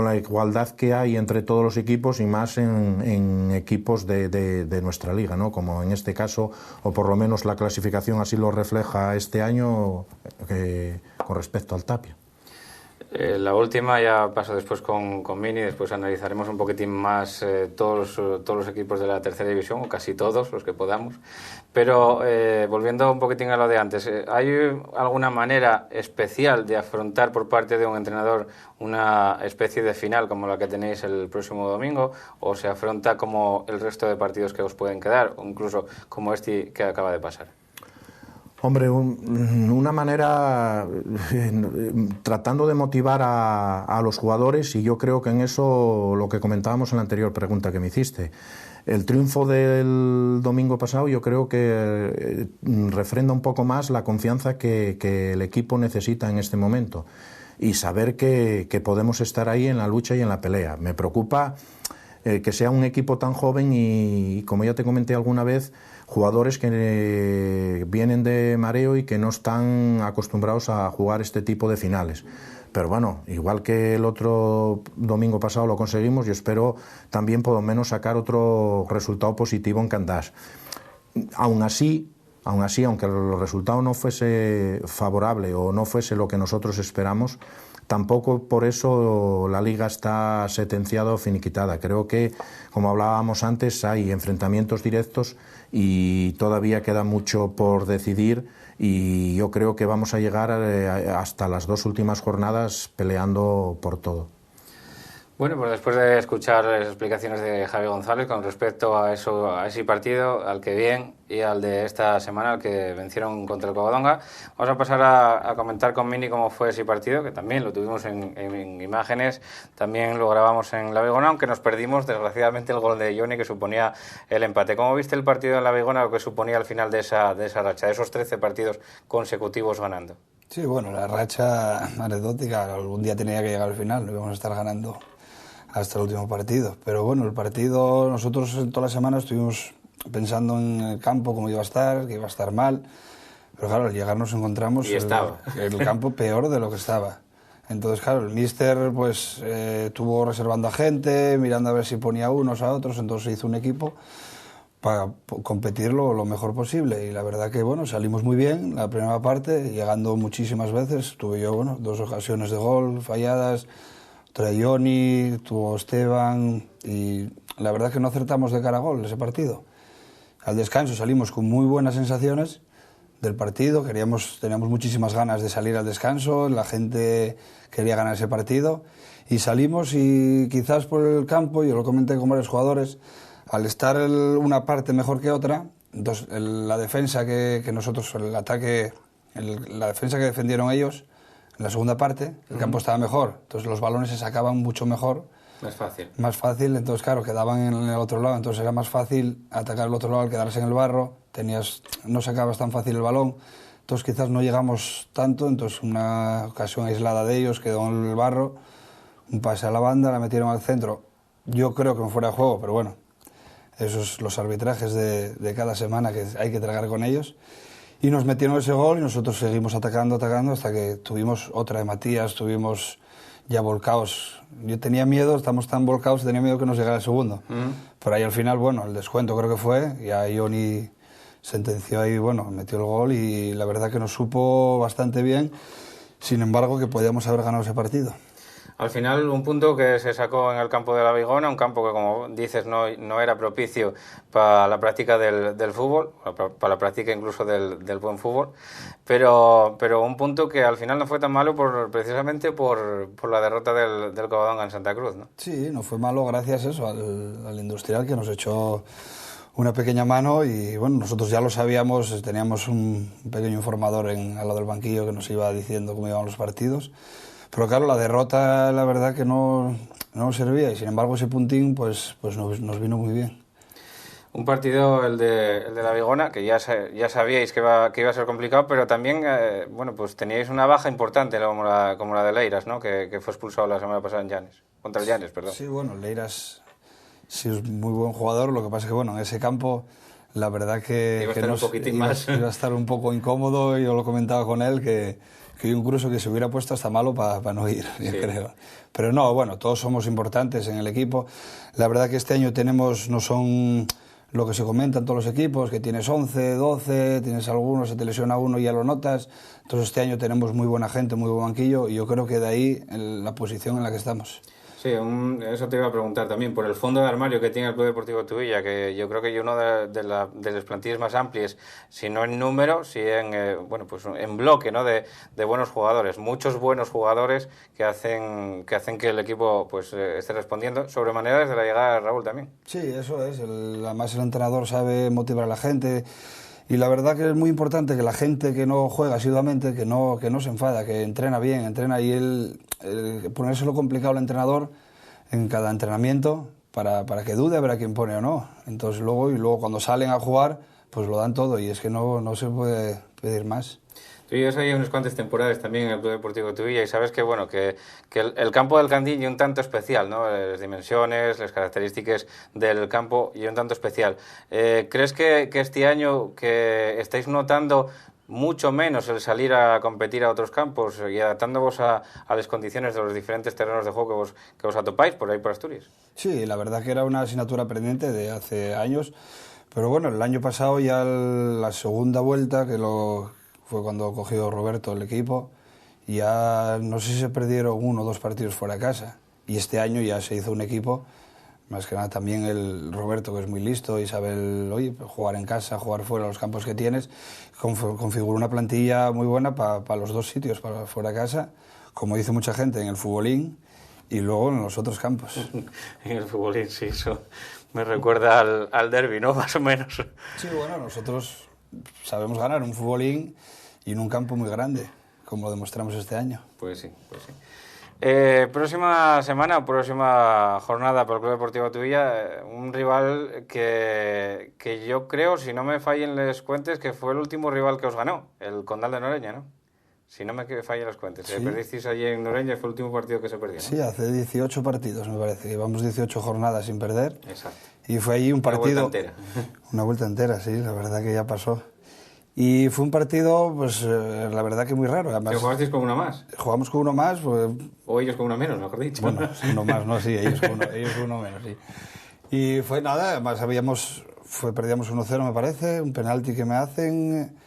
la igualdad que hay entre todos los equipos, y más en equipos de nuestra liga, ¿no? Como en este caso, o por lo menos la clasificación así lo refleja este año con respecto al Tapia. La última ya paso después con Mini, después analizaremos un poquitín más todos los equipos de la tercera división, o casi todos los que podamos. Pero volviendo un poquitín a lo de antes, ¿hay alguna manera especial de afrontar por parte de un entrenador una especie de final como la que tenéis el próximo domingo, o se afronta como el resto de partidos que os pueden quedar, o incluso como este que acaba de pasar? Hombre, una manera tratando de motivar a los jugadores, y yo creo que en eso lo que comentábamos en la anterior pregunta que me hiciste. El triunfo del domingo pasado yo creo que refrenda un poco más la confianza que el equipo necesita en este momento y saber que podemos estar ahí en la lucha y en la pelea. Me preocupa que sea un equipo tan joven y, como ya te comenté alguna vez, jugadores que vienen de mareo y que no están acostumbrados a jugar este tipo de finales. Pero bueno, igual que el otro domingo pasado lo conseguimos, yo espero también por lo menos sacar otro resultado positivo en Candás. Aún así, aunque el resultado no fuese favorable o no fuese lo que nosotros esperamos, tampoco por eso la liga está sentenciada o finiquitada. Creo que, como hablábamos antes, hay enfrentamientos directos y todavía queda mucho por decidir, y yo creo que vamos a llegar hasta las 2 últimas jornadas peleando por todo. Bueno, pues después de escuchar las explicaciones de Javi González con respecto a ese partido, al que bien y al de esta semana, al que vencieron contra el Covadonga, vamos a pasar a comentar con Mini cómo fue ese partido, que también lo tuvimos en imágenes, también lo grabamos en La Vigona, aunque nos perdimos desgraciadamente el gol de Johnny que suponía el empate. ¿Cómo viste el partido en La Vigona, lo que suponía al final de esa racha, de esos 13 partidos consecutivos ganando? Sí, bueno, la racha anecdótica, algún día tenía que llegar al final, no íbamos a estar ganando hasta el último partido. Pero bueno, el partido, nosotros toda la semana estuvimos pensando en el campo, cómo iba a estar, que iba a estar mal. Pero claro, al llegar nos encontramos el campo peor de lo que estaba. Entonces, claro, el míster pues estuvo reservando a gente, mirando a ver si ponía unos a otros, entonces hizo un equipo para competir lo mejor posible. Y la verdad que, bueno, salimos muy bien la primera parte, llegando muchísimas veces. Tuve yo, bueno, 2 ocasiones de gol falladas, trae Johnny, tuvo Esteban, y la verdad es que no acertamos de cara a gol ese partido. Al descanso salimos con muy buenas sensaciones del partido, teníamos muchísimas ganas de salir al descanso, la gente quería ganar ese partido, y salimos, y quizás por el campo, yo lo comenté con varios jugadores, al estar una parte mejor que otra, entonces la defensa que nosotros, el ataque, la defensa que defendieron ellos, en la segunda parte, el campo estaba mejor, entonces los balones se sacaban mucho mejor. Más fácil, entonces claro, quedaban en el otro lado, entonces era más fácil atacar el otro lado al quedarse en el barro, no sacabas tan fácil el balón, entonces quizás no llegamos tanto, entonces una ocasión aislada de ellos quedó en el barro, un pase a la banda, la metieron al centro, yo creo que me fuera de juego, pero bueno, esos son los arbitrajes de cada semana que hay que tragar con ellos. Y nos metieron ese gol y nosotros seguimos atacando hasta que tuvimos otra de Matías, estuvimos ya volcados. Yo tenía miedo, estamos tan volcados, tenía miedo que nos llegara el segundo. Pero ahí al final, bueno, el descuento creo que fue, y ahí Johnny sentenció ahí, bueno, metió el gol y la verdad que nos supo bastante bien, sin embargo que podíamos haber ganado ese partido. Al final, un punto que se sacó en el campo de La Vigona, un campo que, como dices, no era propicio para la práctica del fútbol, para la práctica incluso del buen fútbol, pero un punto que al final no fue tan malo precisamente por la derrota del Covadonga en Santa Cruz, ¿no? Sí, no fue malo gracias a eso, al Industrial, que nos echó una pequeña mano, y bueno, nosotros ya lo sabíamos, teníamos un pequeño informador al lado del banquillo que nos iba diciendo cómo iban los partidos. Pero claro, la derrota, la verdad que no nos servía, y sin embargo ese puntín pues nos vino muy bien. Un partido, el de La Vigona, que ya sabíais que iba a ser complicado, pero también bueno, pues teníais una baja importante como la de Leiras, ¿no? Que fue expulsado la semana pasada contra el Llanes, perdón. Sí, bueno, Leiras sí es muy buen jugador, lo que pasa es que bueno, en ese campo la verdad que iba a estar un poco incómodo. Yo lo comentaba con él que incluso que se hubiera puesto hasta malo para no ir, yo creo. Pero no, bueno, todos somos importantes en el equipo. La verdad que este año no lo que se comenta en todos los equipos, que tienes 11, 12, tienes algunos, se te lesiona uno y ya lo notas. Entonces este año tenemos muy buena gente, muy buen banquillo, y yo creo que de ahí la posición en la que estamos. Sí, eso te iba a preguntar también, por el fondo de armario que tiene el Club Deportivo Tubilla, que yo creo que es uno de las plantillas más amplias, si no en número, si en bloque, ¿no? de buenos jugadores, muchos buenos jugadores que hacen que el equipo pues esté respondiendo sobremanera desde la llegada de Raúl también. Sí, eso es, además el entrenador sabe motivar a la gente. Y la verdad que es muy importante que la gente que no juega asiduamente, que no se enfada, que entrena bien, entrena, y ponérselo complicado al entrenador en cada entrenamiento para que dude a ver a quién pone o no. Entonces luego cuando salen a jugar, pues lo dan todo, y es que no se puede pedir más. Tú llevas ahí unas cuantas temporadas también en el Club Deportivo Tubilla y sabes que el campo del Candil y un tanto especial, ¿no? Las dimensiones, las características del campo y un tanto especial. ¿Crees que este año que estáis notando mucho menos el salir a competir a otros campos y adaptándoos a las condiciones de los diferentes terrenos de juego que os atopáis por ahí por Asturias? Sí, la verdad que era una asignatura pendiente de hace años, pero bueno, el año pasado ya la segunda vuelta, fue cuando cogió Roberto el equipo, y ya no sé si se perdieron 1 o 2 partidos fuera de casa, y este año ya se hizo un equipo, más que nada también el Roberto, que es muy listo y sabe jugar en casa, jugar fuera, los campos que tienes, configuró una plantilla muy buena para los 2 sitios, para fuera de casa, como dice mucha gente, en el futbolín y luego en los otros campos. En el futbolín, sí, eso me recuerda al derbi, ¿no? Más o menos. Sí, bueno, nosotros sabemos ganar un futbolín y en un campo muy grande, como demostramos este año. Pues sí. Próxima semana, próxima jornada por el Club Deportivo Tubilla, un rival que yo creo, si no me fallen les cuentes, que fue el último rival que os ganó, el Condal de Noreña, ¿no? Si no me fallen los cuentes. Sí. Perdisteis allí en Noreña, fue el último partido que se perdió, ¿no? Sí, hace 18 partidos, me parece. Llevamos 18 jornadas sin perder. Exacto. Y fue allí un partido... Una vuelta entera. Una vuelta entera, sí, la verdad que ya pasó. Y fue un partido, pues, la verdad que muy raro. Además, ¿Que jugasteis con uno más? Jugamos con uno más. Pues, o ellos con uno menos, mejor dicho. Bueno, uno más, no, sí, ellos con uno menos, sí. Y fue nada, además perdíamos 1-0, me parece, un penalti que me hacen,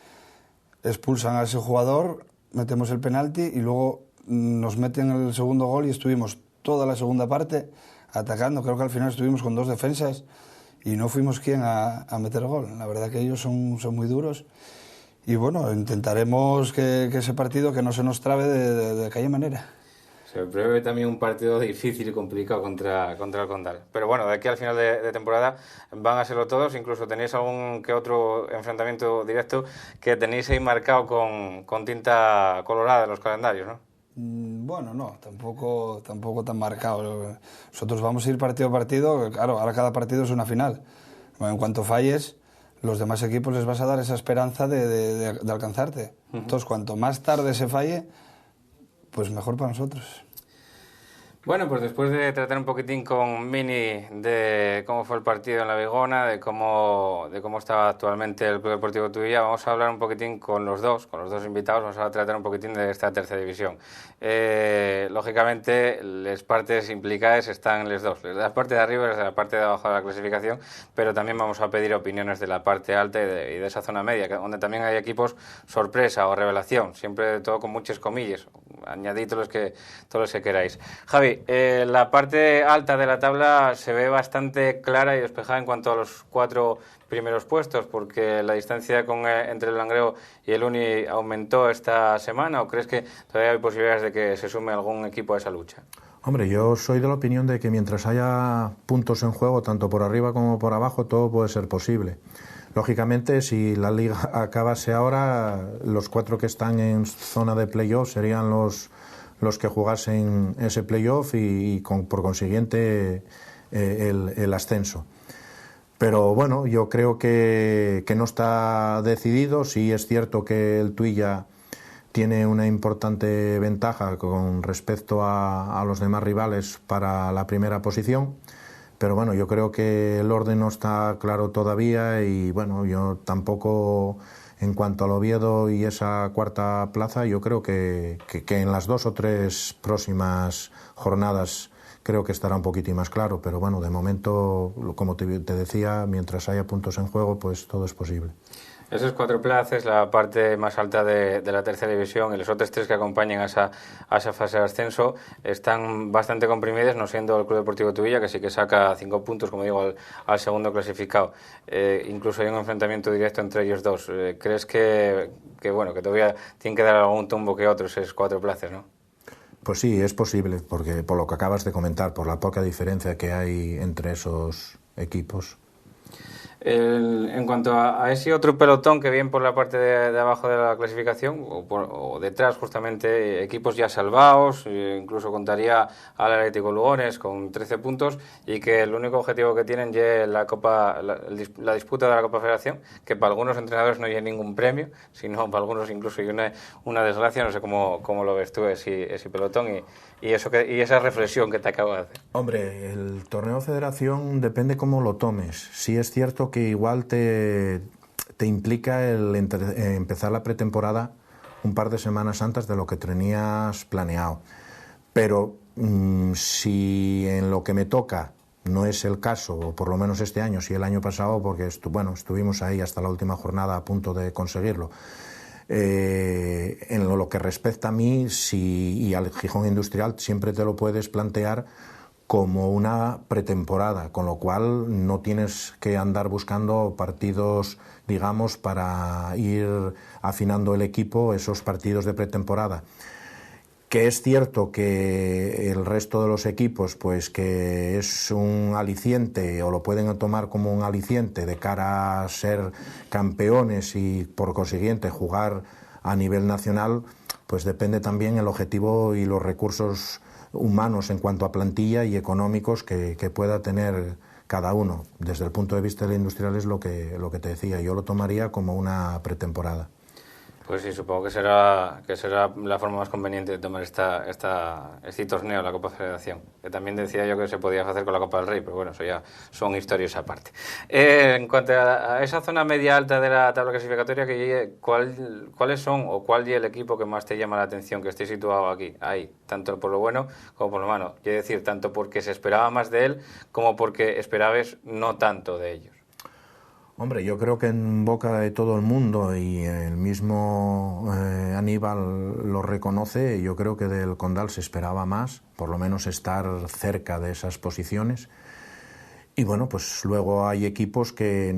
expulsan a ese jugador, metemos el penalti y luego nos meten el segundo gol y estuvimos toda la segunda parte atacando. Creo que al final estuvimos con 2 defensas y no fuimos quien a meter gol. La verdad que ellos son muy duros. Y bueno, intentaremos que ese partido que no se nos trabe de aquella manera. Se prevé también un partido difícil y complicado contra el Condal. Pero bueno, de aquí al final de temporada van a serlo todos. Incluso tenéis algún que otro enfrentamiento directo que tenéis ahí marcado con tinta colorada en los calendarios, ¿no? Bueno, no, tampoco tan marcado. Nosotros vamos a ir partido a partido. Claro, ahora cada partido es una final. Bueno, en cuanto falles, los demás equipos les vas a dar esa esperanza de alcanzarte. Entonces, cuanto más tarde se falle, pues mejor para nosotros. Bueno, pues después de tratar un poquitín con Mini de cómo fue el partido en la Vigona, de cómo está actualmente el Club Deportivo Tubilla, vamos a hablar un poquitín con los dos invitados, vamos a tratar un poquitín de esta tercera división. Lógicamente, las partes implicadas están les dos, la parte de arriba y la parte de abajo de la clasificación, pero también vamos a pedir opiniones de la parte alta y de esa zona media, donde también hay equipos sorpresa o revelación, siempre todo con muchas comillas, añadid todos los que queráis. Javi, la parte alta de la tabla se ve bastante clara y despejada en cuanto a los 4 primeros puestos, porque la distancia entre el Langreo y el Uni aumentó esta semana, ¿o crees que todavía hay posibilidades de que se sume algún equipo a esa lucha? Hombre, yo soy de la opinión de que mientras haya puntos en juego, tanto por arriba como por abajo, todo puede ser posible. Lógicamente, si la liga acabase ahora, los 4 que están en zona de playoff serían los que jugasen ese playoff y por consiguiente el ascenso. Pero bueno, yo creo que no está decidido. Sí es cierto que el Tubilla tiene una importante ventaja con respecto a los demás rivales para la primera posición. Pero bueno, yo creo que el orden no está claro todavía y bueno, yo tampoco, en cuanto al Oviedo y esa cuarta plaza, yo creo que en las 2 o 3 próximas jornadas creo que estará un poquitín más claro, pero bueno, de momento, como te decía, mientras haya puntos en juego, pues todo es posible. Esos 4 plazas, la parte más alta de la tercera división, y los otros 3 que acompañan a esa fase de ascenso están bastante comprimidos, no siendo el Club Deportivo Tubilla, que sí que saca 5 puntos, como digo, al segundo clasificado. Incluso hay un enfrentamiento directo entre ellos dos. ¿Crees que todavía tienen que dar algún tumbo que otros esos 4 plazas, no? Pues sí, es posible, porque por lo que acabas de comentar, por la poca diferencia que hay entre esos equipos. En cuanto a ese otro pelotón que viene por la parte de abajo de la clasificación, o detrás justamente, equipos ya salvados, incluso contaría al Atlético Lugones con 13 puntos, y que el único objetivo que tienen es la disputa de la Copa Federación, que para algunos entrenadores no hay ningún premio, sino para algunos incluso hay una desgracia. No sé cómo lo ves tú, ese pelotón y esa reflexión que te acabo de hacer. Hombre, el torneo Federación depende cómo lo tomes. Sí es cierto que igual te implica el empezar la pretemporada un par de semanas antes de lo que tenías planeado. Pero si en lo que me toca no es el caso, o por lo menos este año, sí el año pasado, porque estuvimos ahí hasta la última jornada a punto de conseguirlo. En lo que respecta a mí y al Gijón Industrial, siempre te lo puedes plantear como una pretemporada, con lo cual no tienes que andar buscando partidos, digamos, para ir afinando el equipo, esos partidos de pretemporada. Que es cierto que el resto de los equipos, pues que es un aliciente, o lo pueden tomar como un aliciente de cara a ser campeones y por consiguiente jugar a nivel nacional, pues depende también el objetivo y los recursos humanos en cuanto a plantilla y económicos que pueda tener cada uno. Desde el punto de vista del Industrial es lo que te decía, yo lo tomaría como una pretemporada. Pues sí, supongo que será la forma más conveniente de tomar este torneo, la Copa Federación. Que también decía yo que se podía hacer con la Copa del Rey, pero bueno, eso ya son historias aparte. En cuanto a esa zona media alta de la tabla clasificatoria, ¿cuáles son o cuál es el equipo que más te llama la atención que esté situado aquí? Ahí, tanto por lo bueno como por lo malo. Quiero decir, tanto porque se esperaba más de él como porque esperabas no tanto de ellos. Hombre, yo creo que en boca de todo el mundo, y el mismo Aníbal lo reconoce, yo creo que del Condal se esperaba más, por lo menos estar cerca de esas posiciones. Y bueno, pues luego hay equipos que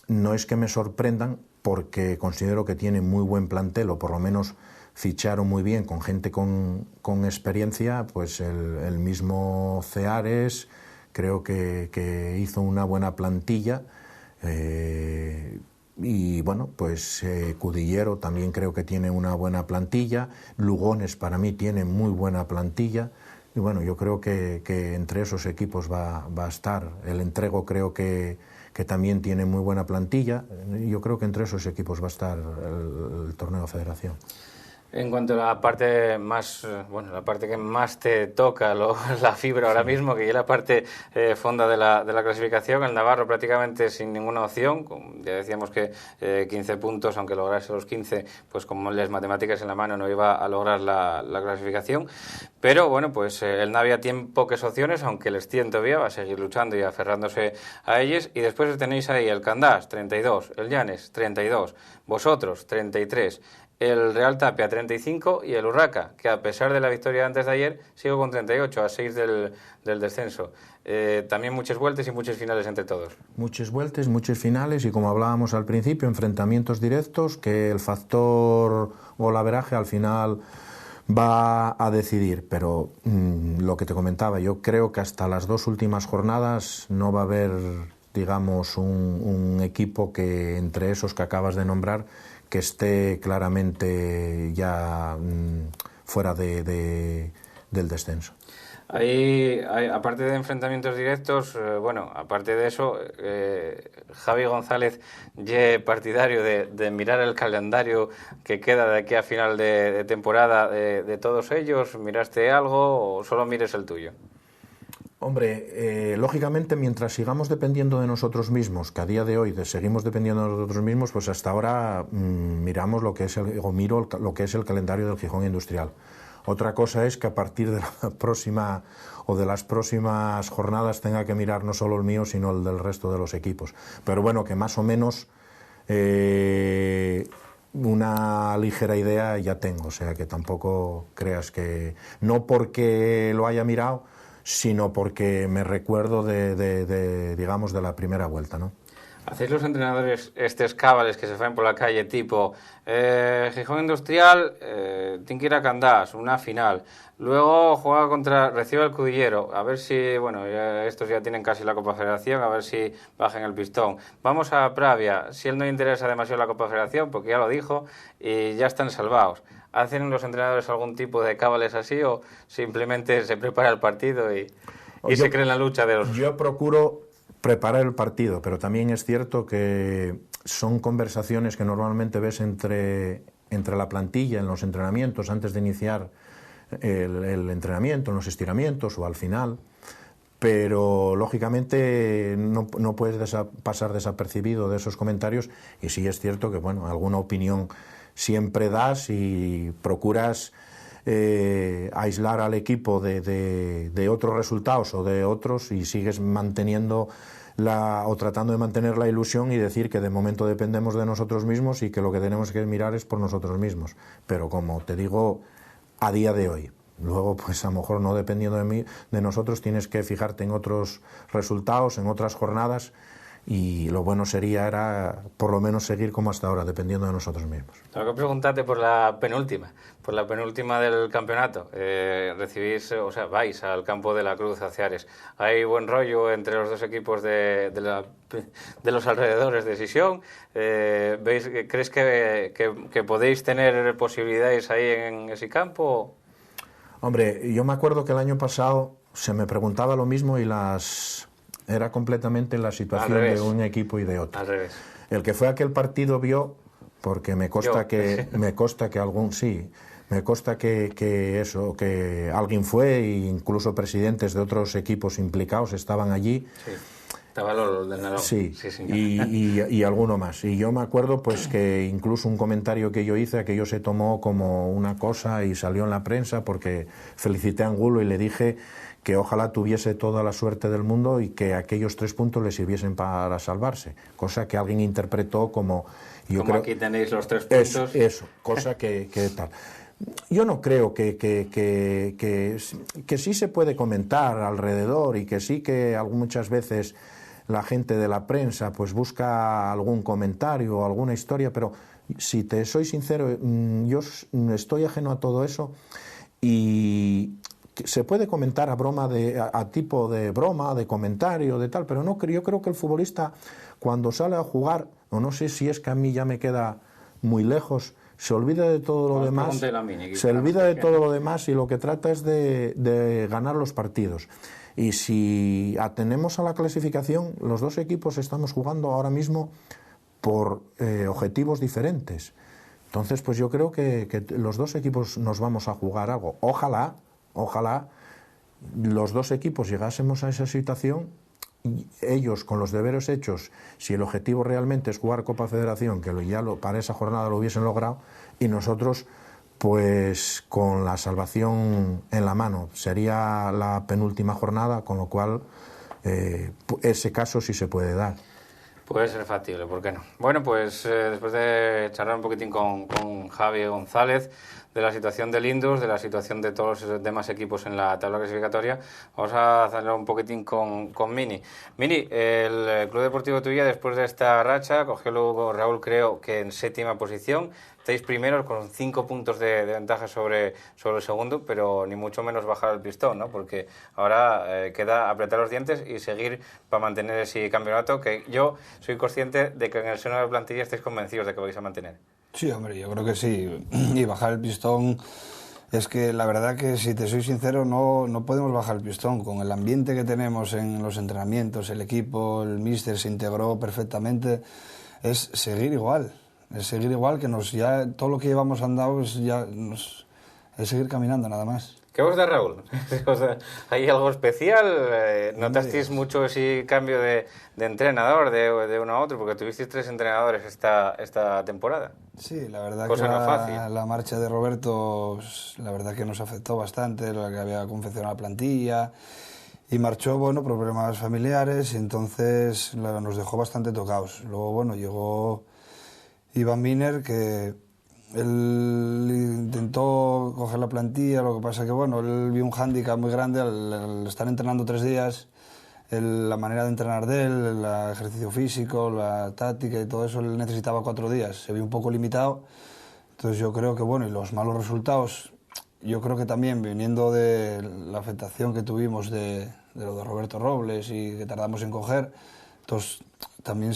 no es que me sorprendan, porque considero que tienen muy buen plantel, o por lo menos ficharon muy bien con gente con experiencia, pues el mismo Ceares creo que hizo una buena plantilla. Y bueno, pues Cudillero también creo que tiene una buena plantilla, Lugones para mí tiene muy buena plantilla, y bueno, yo creo que entre esos equipos va a estar. El Entrego creo que también tiene muy buena plantilla, y yo creo que entre esos equipos va a estar el torneo Federación. En cuanto a la parte la parte que más te toca, la fibra ahora mismo, que es la parte fonda de la clasificación, el Navarro prácticamente sin ninguna opción. Ya decíamos que 15 puntos, aunque lograse los 15, pues como las matemáticas en la mano no iba a lograr la clasificación. Pero bueno, pues el Navia tiene pocas opciones, aunque el Estién todavía va a seguir luchando y aferrándose a ellos. Y después tenéis ahí el Candás, 32, el Llanes, 32, vosotros, 33, el Real Tapia 35 y el Urraca, que a pesar de la victoria antes de ayer, sigue con 38, a 6 del descenso. También muchas vueltas y muchos finales entre todos. Muchas vueltas, muchos finales, y como hablábamos al principio, enfrentamientos directos que el factor golaveraje al final va a decidir. Pero lo que te comentaba, yo creo que hasta las 2 últimas jornadas no va a haber, digamos, un equipo que entre esos que acabas de nombrar que esté claramente ya fuera del descenso. Ahí, aparte de enfrentamientos directos, aparte de eso, Javi González, ya partidario de mirar el calendario que queda de aquí a final de temporada de todos ellos. ¿Miraste algo o solo mires el tuyo? Hombre, lógicamente, mientras sigamos dependiendo de nosotros mismos, que a día de hoy seguimos dependiendo de nosotros mismos, pues hasta ahora miramos miro lo que es el calendario del Gijón Industrial. Otra cosa es que a partir de la próxima o de las próximas jornadas tenga que mirar no solo el mío, sino el del resto de los equipos. Pero bueno, que más o menos una ligera idea ya tengo, o sea que tampoco creas que... No porque lo haya mirado, sino porque me recuerdo digamos, de la primera vuelta, ¿no? ¿Hacéis los entrenadores estos cábales que se faen por la calle tipo Gijón Industrial, tiene que ir a Candás, una final, luego recibe el Cudillero, a ver si, bueno, estos ya tienen casi la Copa Federación, a ver si bajan el pistón, vamos a Pravia, si él no interesa demasiado la Copa Federación, porque ya lo dijo, y ya están salvados? ¿Hacen los entrenadores algún tipo de cábales así o simplemente se prepara el partido y se cree en la lucha de los...? Yo procuro preparar el partido, pero también es cierto que son conversaciones que normalmente ves entre la plantilla en los entrenamientos antes de iniciar el entrenamiento, en los estiramientos o al final, pero lógicamente no puedes pasar desapercibido de esos comentarios, y sí es cierto que bueno, alguna opinión siempre das y procuras aislar al equipo de otros resultados o de otros, y sigues manteniendo o tratando de mantener la ilusión y decir que de momento dependemos de nosotros mismos y que lo que tenemos que mirar es por nosotros mismos. Pero como te digo, a día de hoy, luego pues a lo mejor no dependiendo de nosotros, tienes que fijarte en otros resultados, en otras jornadas, y lo bueno era por lo menos seguir como hasta ahora, dependiendo de nosotros mismos. Tengo que preguntarte por la penúltima del campeonato. Vais al campo de la Cruz hacia Ares. ¿Hay buen rollo entre los dos equipos de los alrededores de Sisión? ¿Crees que podéis tener posibilidades ahí en ese campo? Hombre, yo me acuerdo que el año pasado se me preguntaba lo mismo y era completamente la situación de un equipo y de otro. Al revés. El que fue a aquel partido vio, porque me consta que alguien fue, e incluso presidentes de otros equipos implicados estaban allí. Sí. Estaba Lolo del Nalón. Sí, y alguno más. Y yo me acuerdo pues que incluso un comentario que yo hice, aquello se tomó como una cosa y salió en la prensa, porque felicité a Angulo y le dije que ojalá tuviese toda la suerte del mundo y que aquellos 3 puntos le sirviesen para salvarse, cosa que alguien interpretó como... Aquí tenéis los 3 puntos. Eso, cosa que tal. Yo no creo que sí se puede comentar alrededor, y que sí que muchas veces la gente de la prensa pues busca algún comentario o alguna historia, pero si te soy sincero, yo estoy ajeno a todo eso, y se puede comentar a tipo de broma, de comentario, de tal, pero no, yo creo que el futbolista cuando sale a jugar, o no sé si es que a mí ya me queda muy lejos, se olvida de todo lo demás, y lo que trata es de ganar los partidos. Y si atenemos a la clasificación, los dos equipos estamos jugando ahora mismo por objetivos diferentes. Entonces, pues yo creo que los dos equipos nos vamos a jugar algo. Ojalá los dos equipos llegásemos a esa situación, ellos con los deberes hechos, si el objetivo realmente es jugar Copa Federación, que para esa jornada lo hubiesen logrado, y nosotros pues con la salvación en la mano. Sería la penúltima jornada, con lo cual ese caso sí se puede dar. Puede ser factible, ¿por qué no? Bueno, pues después de charlar un poquitín con Javi González de la situación del Indus, de la situación de todos los demás equipos en la tabla clasificatoria, vamos a hacerlo un poquitín con Mini. Mini, el Club Deportivo Tuya, después de esta racha, cogió luego Raúl, creo que en 7ª posición. Estáis primeros con 5 puntos de ventaja sobre el segundo, pero ni mucho menos bajar el pistón, ¿no? Porque ahora queda apretar los dientes y seguir para mantener ese campeonato, que yo soy consciente de que en el seno de la plantilla estáis convencidos de que vais a mantener. Sí, hombre, yo creo que sí. Y bajar el pistón, es que la verdad que, si te soy sincero, no podemos bajar el pistón. Con el ambiente que tenemos en los entrenamientos, el equipo, el míster se integró perfectamente, es seguir igual. Es seguir igual, que ya todo lo que llevamos andado es seguir caminando, nada más. ¿Qué os da Raúl? ¿Hay algo especial? ¿Notasteis mucho ese cambio de entrenador de uno a otro? Porque tuvisteis 3 entrenadores esta temporada. Sí, la verdad Cosa que no fácil. la marcha de Roberto, pues, la verdad que nos afectó bastante, la que había confeccionado la plantilla, y marchó, bueno, por problemas familiares, y entonces nos dejó bastante tocados. Luego, bueno, llegó Iván Miner, que él intentó coger la plantilla, lo que pasa que, bueno, él vio un hándicap muy grande al estar entrenando 3 días, la manera de entrenar de él, el ejercicio físico, la táctica y todo eso, él necesitaba 4 días, se vio un poco limitado. Entonces yo creo que, bueno, y los malos resultados, yo creo que también viniendo de la afectación que tuvimos de lo de Roberto Robles y que tardamos en coger, entonces también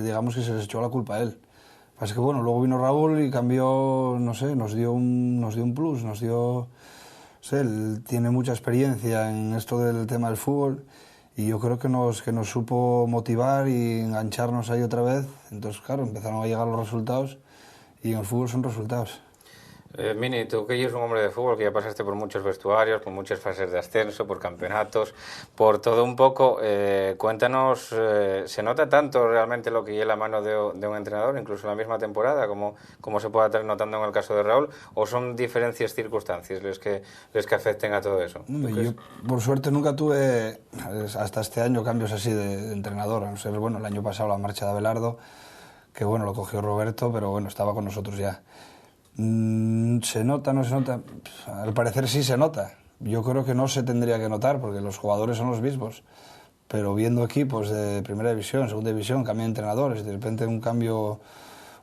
digamos que se les echó la culpa a él. Así que bueno, luego vino Raúl y cambió, no sé, nos dio un plus, no sé, él tiene mucha experiencia en esto del tema del fútbol y yo creo que nos supo motivar y engancharnos ahí otra vez. Entonces, claro, empezaron a llegar los resultados y en el fútbol son resultados. Mini, tú que eres un hombre de fútbol, que ya pasaste por muchos vestuarios, por muchas fases de ascenso, por campeonatos, por todo un poco, cuéntanos, ¿se nota tanto realmente lo que lleva la mano de un entrenador, incluso en la misma temporada, como se puede estar notando en el caso de Raúl, o son diferentes circunstancias las que afecten a todo eso? Yo, por suerte, nunca tuve, hasta este año, cambios así de entrenador, a no ser, bueno, el año pasado la marcha de Abelardo, que bueno, lo cogió Roberto, pero bueno, estaba con nosotros ya. ¿Se nota, no se nota? Al parecer sí se nota. Yo creo que no se tendría que notar porque los jugadores son los mismos. Pero viendo equipos de primera división, segunda división, cambian entrenadores, de repente un cambio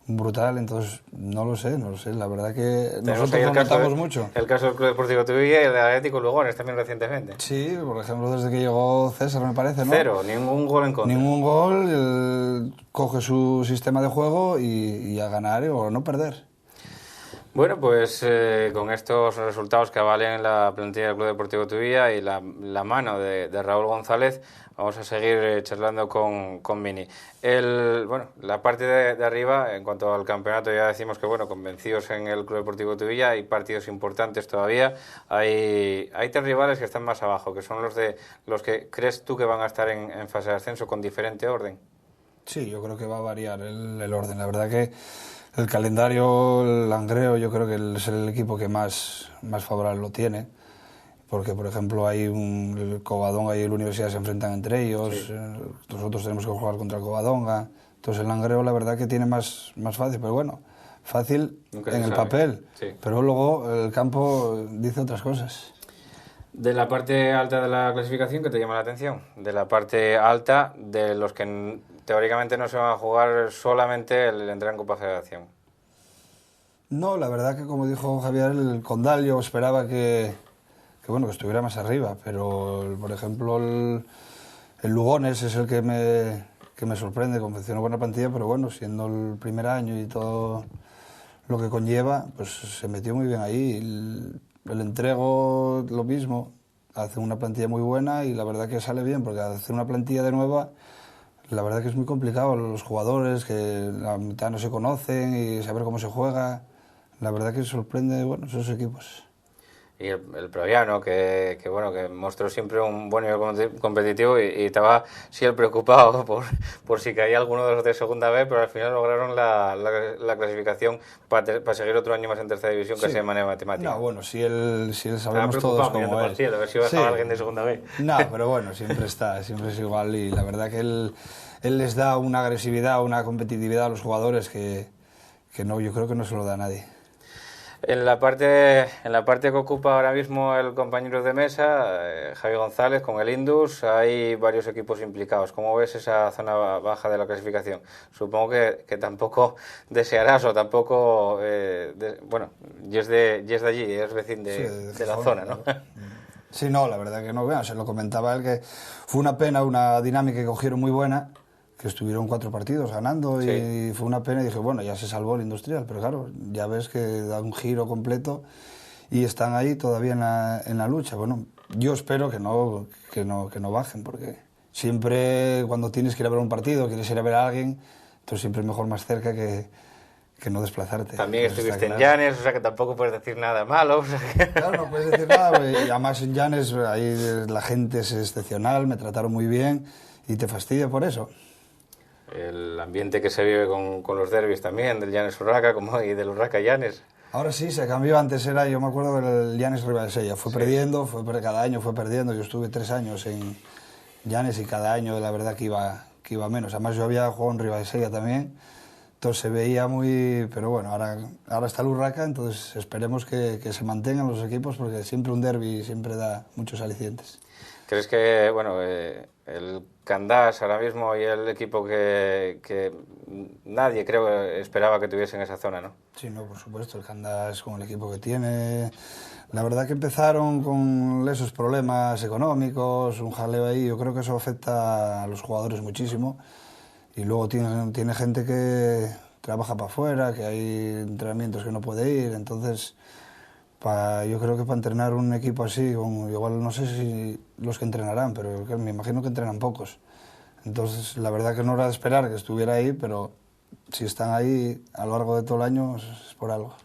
brutal, entonces no lo sé. La verdad que nosotros lo notamos mucho. El caso del Club Deportivo Tubilla y el de Atlético Lugones también recientemente. Sí, por ejemplo, desde que llegó César, me parece, ¿no? 0, ningún gol en contra. Ningún gol, él coge su sistema de juego y a ganar o no perder. Bueno, pues con estos resultados que avalen la plantilla del Club Deportivo Tubilla y la mano de Raúl González, vamos a seguir charlando con Mini. La parte de arriba, en cuanto al campeonato, ya decimos que, bueno, convencidos en el Club Deportivo Tubilla, hay partidos importantes todavía, hay 3 rivales que están más abajo, que son los que crees tú que van a estar en fase de ascenso con diferente orden. Sí, yo creo que va a variar el orden, la verdad que el calendario, el Langreo, yo creo que es el equipo que más favorable lo tiene, porque por ejemplo hay el Covadonga y el Universidad se enfrentan entre ellos, sí. Nosotros tenemos que jugar contra el Covadonga, entonces el Langreo la verdad que tiene más fácil, pero bueno, fácil en el papel, sí. Pero luego el campo dice otras cosas. De la parte alta de la clasificación, ¿qué te llama la atención? De la parte alta de los que teóricamente no se van a jugar solamente el entrar en Copa Federación. No, la verdad que como dijo Javier, el Condal yo esperaba que estuviera más arriba, pero por ejemplo el Lugones es el que me sorprende, confeccionó buena plantilla, pero bueno, siendo el primer año y todo lo que conlleva, pues se metió muy bien ahí. El Entrego lo mismo, hace una plantilla muy buena y la verdad que sale bien, porque hacer una plantilla de nueva, la verdad que es muy complicado, los jugadores que la mitad no se conocen y saber cómo se juega, la verdad que sorprende, bueno, esos equipos. Y el Proviano, que mostró siempre un buen nivel competitivo y estaba siempre preocupado por si caía alguno de los de segunda B, pero al final lograron la clasificación para seguir otro año más en tercera división, casi de manera matemática. No, bueno, si él sabemos todos cómo es. A ver si bajaba alguien de segunda B. No, pero bueno, siempre es igual y la verdad que él les da una agresividad, una competitividad a los jugadores que no, yo creo que no se lo da a nadie. En la parte que ocupa ahora mismo el compañero de mesa, Javi González, con el Indus, hay varios equipos implicados. ¿Cómo ves esa zona baja de la clasificación? Supongo que tampoco desearás o tampoco... y es de allí, es vecino de la zona, ¿no? Sí, no, la verdad que no. Bueno, se lo comentaba él que fue una pena, una dinámica que cogieron muy buena, que estuvieron 4 partidos ganando y fue una pena y dije, bueno, ya se salvó el Industrial, pero claro, ya ves que da un giro completo y están ahí todavía en la lucha. Bueno, yo espero que no bajen, porque siempre cuando tienes que ir a ver un partido, quieres ir a ver a alguien, entonces siempre es mejor más cerca que que no desplazarte. También estuviste en Llanes, o sea que tampoco puedes decir nada malo. O sea que... Claro, no puedes decir nada, y además en Llanes ahí la gente es excepcional, me trataron muy bien y te fastidia por eso. El ambiente que se vive con los derbis también, del Llanes Urraca como y del Urraca Llanes. Ahora sí, se cambió, antes era, yo me acuerdo del Llanes Ribadesella, fue perdiendo, cada año fue perdiendo, yo estuve 3 años en Llanes y cada año la verdad que iba menos, además yo había jugado en Ribadesella también, entonces se veía muy, pero bueno, ahora está el Urraca, entonces esperemos que se mantengan los equipos porque siempre un derbi siempre da muchos alicientes. ¿Crees que, bueno, el Candás ahora mismo y el equipo que nadie creo esperaba que tuviese en esa zona, ¿no? Sí, no, por supuesto, el Candás con el equipo que tiene, la verdad que empezaron con esos problemas económicos, un jaleo ahí, yo creo que eso afecta a los jugadores muchísimo y luego tiene gente que trabaja para afuera, que hay entrenamientos que no puede ir, entonces... yo creo que para entrenar un equipo así, igual no sé si los que entrenarán, pero me imagino que entrenan pocos. Entonces, la verdad que no era de esperar que estuviera ahí, pero si están ahí a lo largo de todo el año es por algo.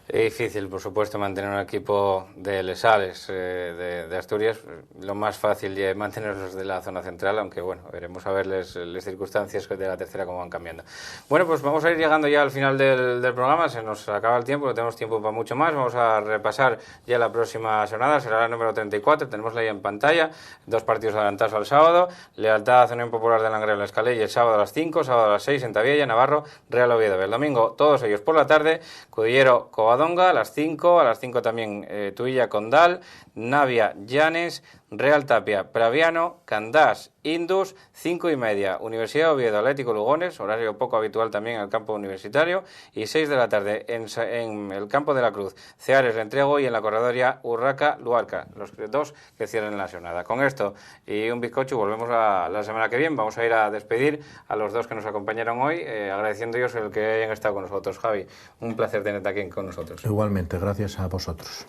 Es difícil, por supuesto, mantener un equipo de Lesales, de Asturias. Lo más fácil es mantenerlos de la zona central, aunque bueno, veremos a ver las circunstancias de la tercera cómo van cambiando. Bueno, pues vamos a ir llegando ya al final del programa, se nos acaba el tiempo, no tenemos tiempo para mucho más. Vamos a repasar ya la próxima jornada, será la número 34, tenemos ahí en pantalla, 2 partidos adelantados al sábado, Lealtad, Unión Popular de Langreo en la Escalella, el sábado a las 5, sábado a las 6 en Tabiella, Navarro, Real Oviedo. El domingo, todos ellos por la tarde, Cudillero, Covadonga, a las 5 también Tuilla, Condal, Navia, Llanes, Real Tapia, Praviano, Candás, Indus, 5:30, Universidad de Oviedo, Atlético Lugones, horario poco habitual también en el campo universitario, y 6 de la tarde en el campo de la Cruz, Ceares, Rentrego, y en la corredoria Urraca, Luarca, los 2 que cierren la jornada. Con esto y un bizcocho volvemos la semana que viene. Vamos a ir a despedir a los 2 que nos acompañaron hoy, agradeciendo ellos el que hayan estado con nosotros. Javi, un placer tenerte aquí con nosotros. Igualmente, gracias a vosotros.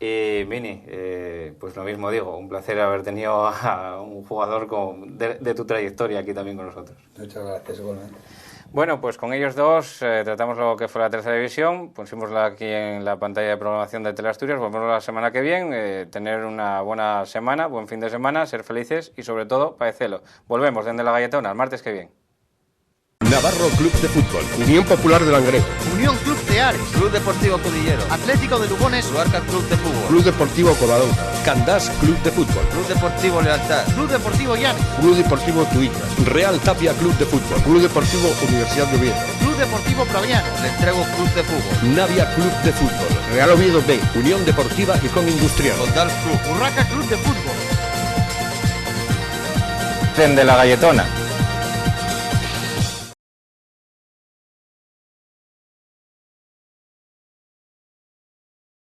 Y Mini, pues lo mismo digo, un placer haber tenido a un jugador de tu trayectoria aquí también con nosotros. Muchas gracias, igualmente. Bueno, pues con ellos 2 tratamos lo que fue la tercera división, pusimosla aquí en la pantalla de programación de Teleasturias, volvemos la semana que viene, tener una buena semana, buen fin de semana, ser felices y sobre todo padecelo. Volvemos desde la Galletona el martes que viene. Navarro Club de Fútbol, Unión Popular de Langreo, Unión Club Ceares, Club Deportivo Cudillero, Atlético de Lugones, Luarca Club de Fútbol, Club Deportivo Covadonga, Candás Club de Fútbol, Club Deportivo Lealtad, Club Deportivo Llanes, Club Deportivo Tuilla, Real Tapia Club de Fútbol, Club Deportivo Universidad de Oviedo, Club Deportivo Praviano, Rentrego Club de Fútbol, Navia Club de Fútbol, Real Oviedo B, Unión Deportiva Gijón Industrial, Condal Club, Urraca Club de Fútbol. Desde la Galletona.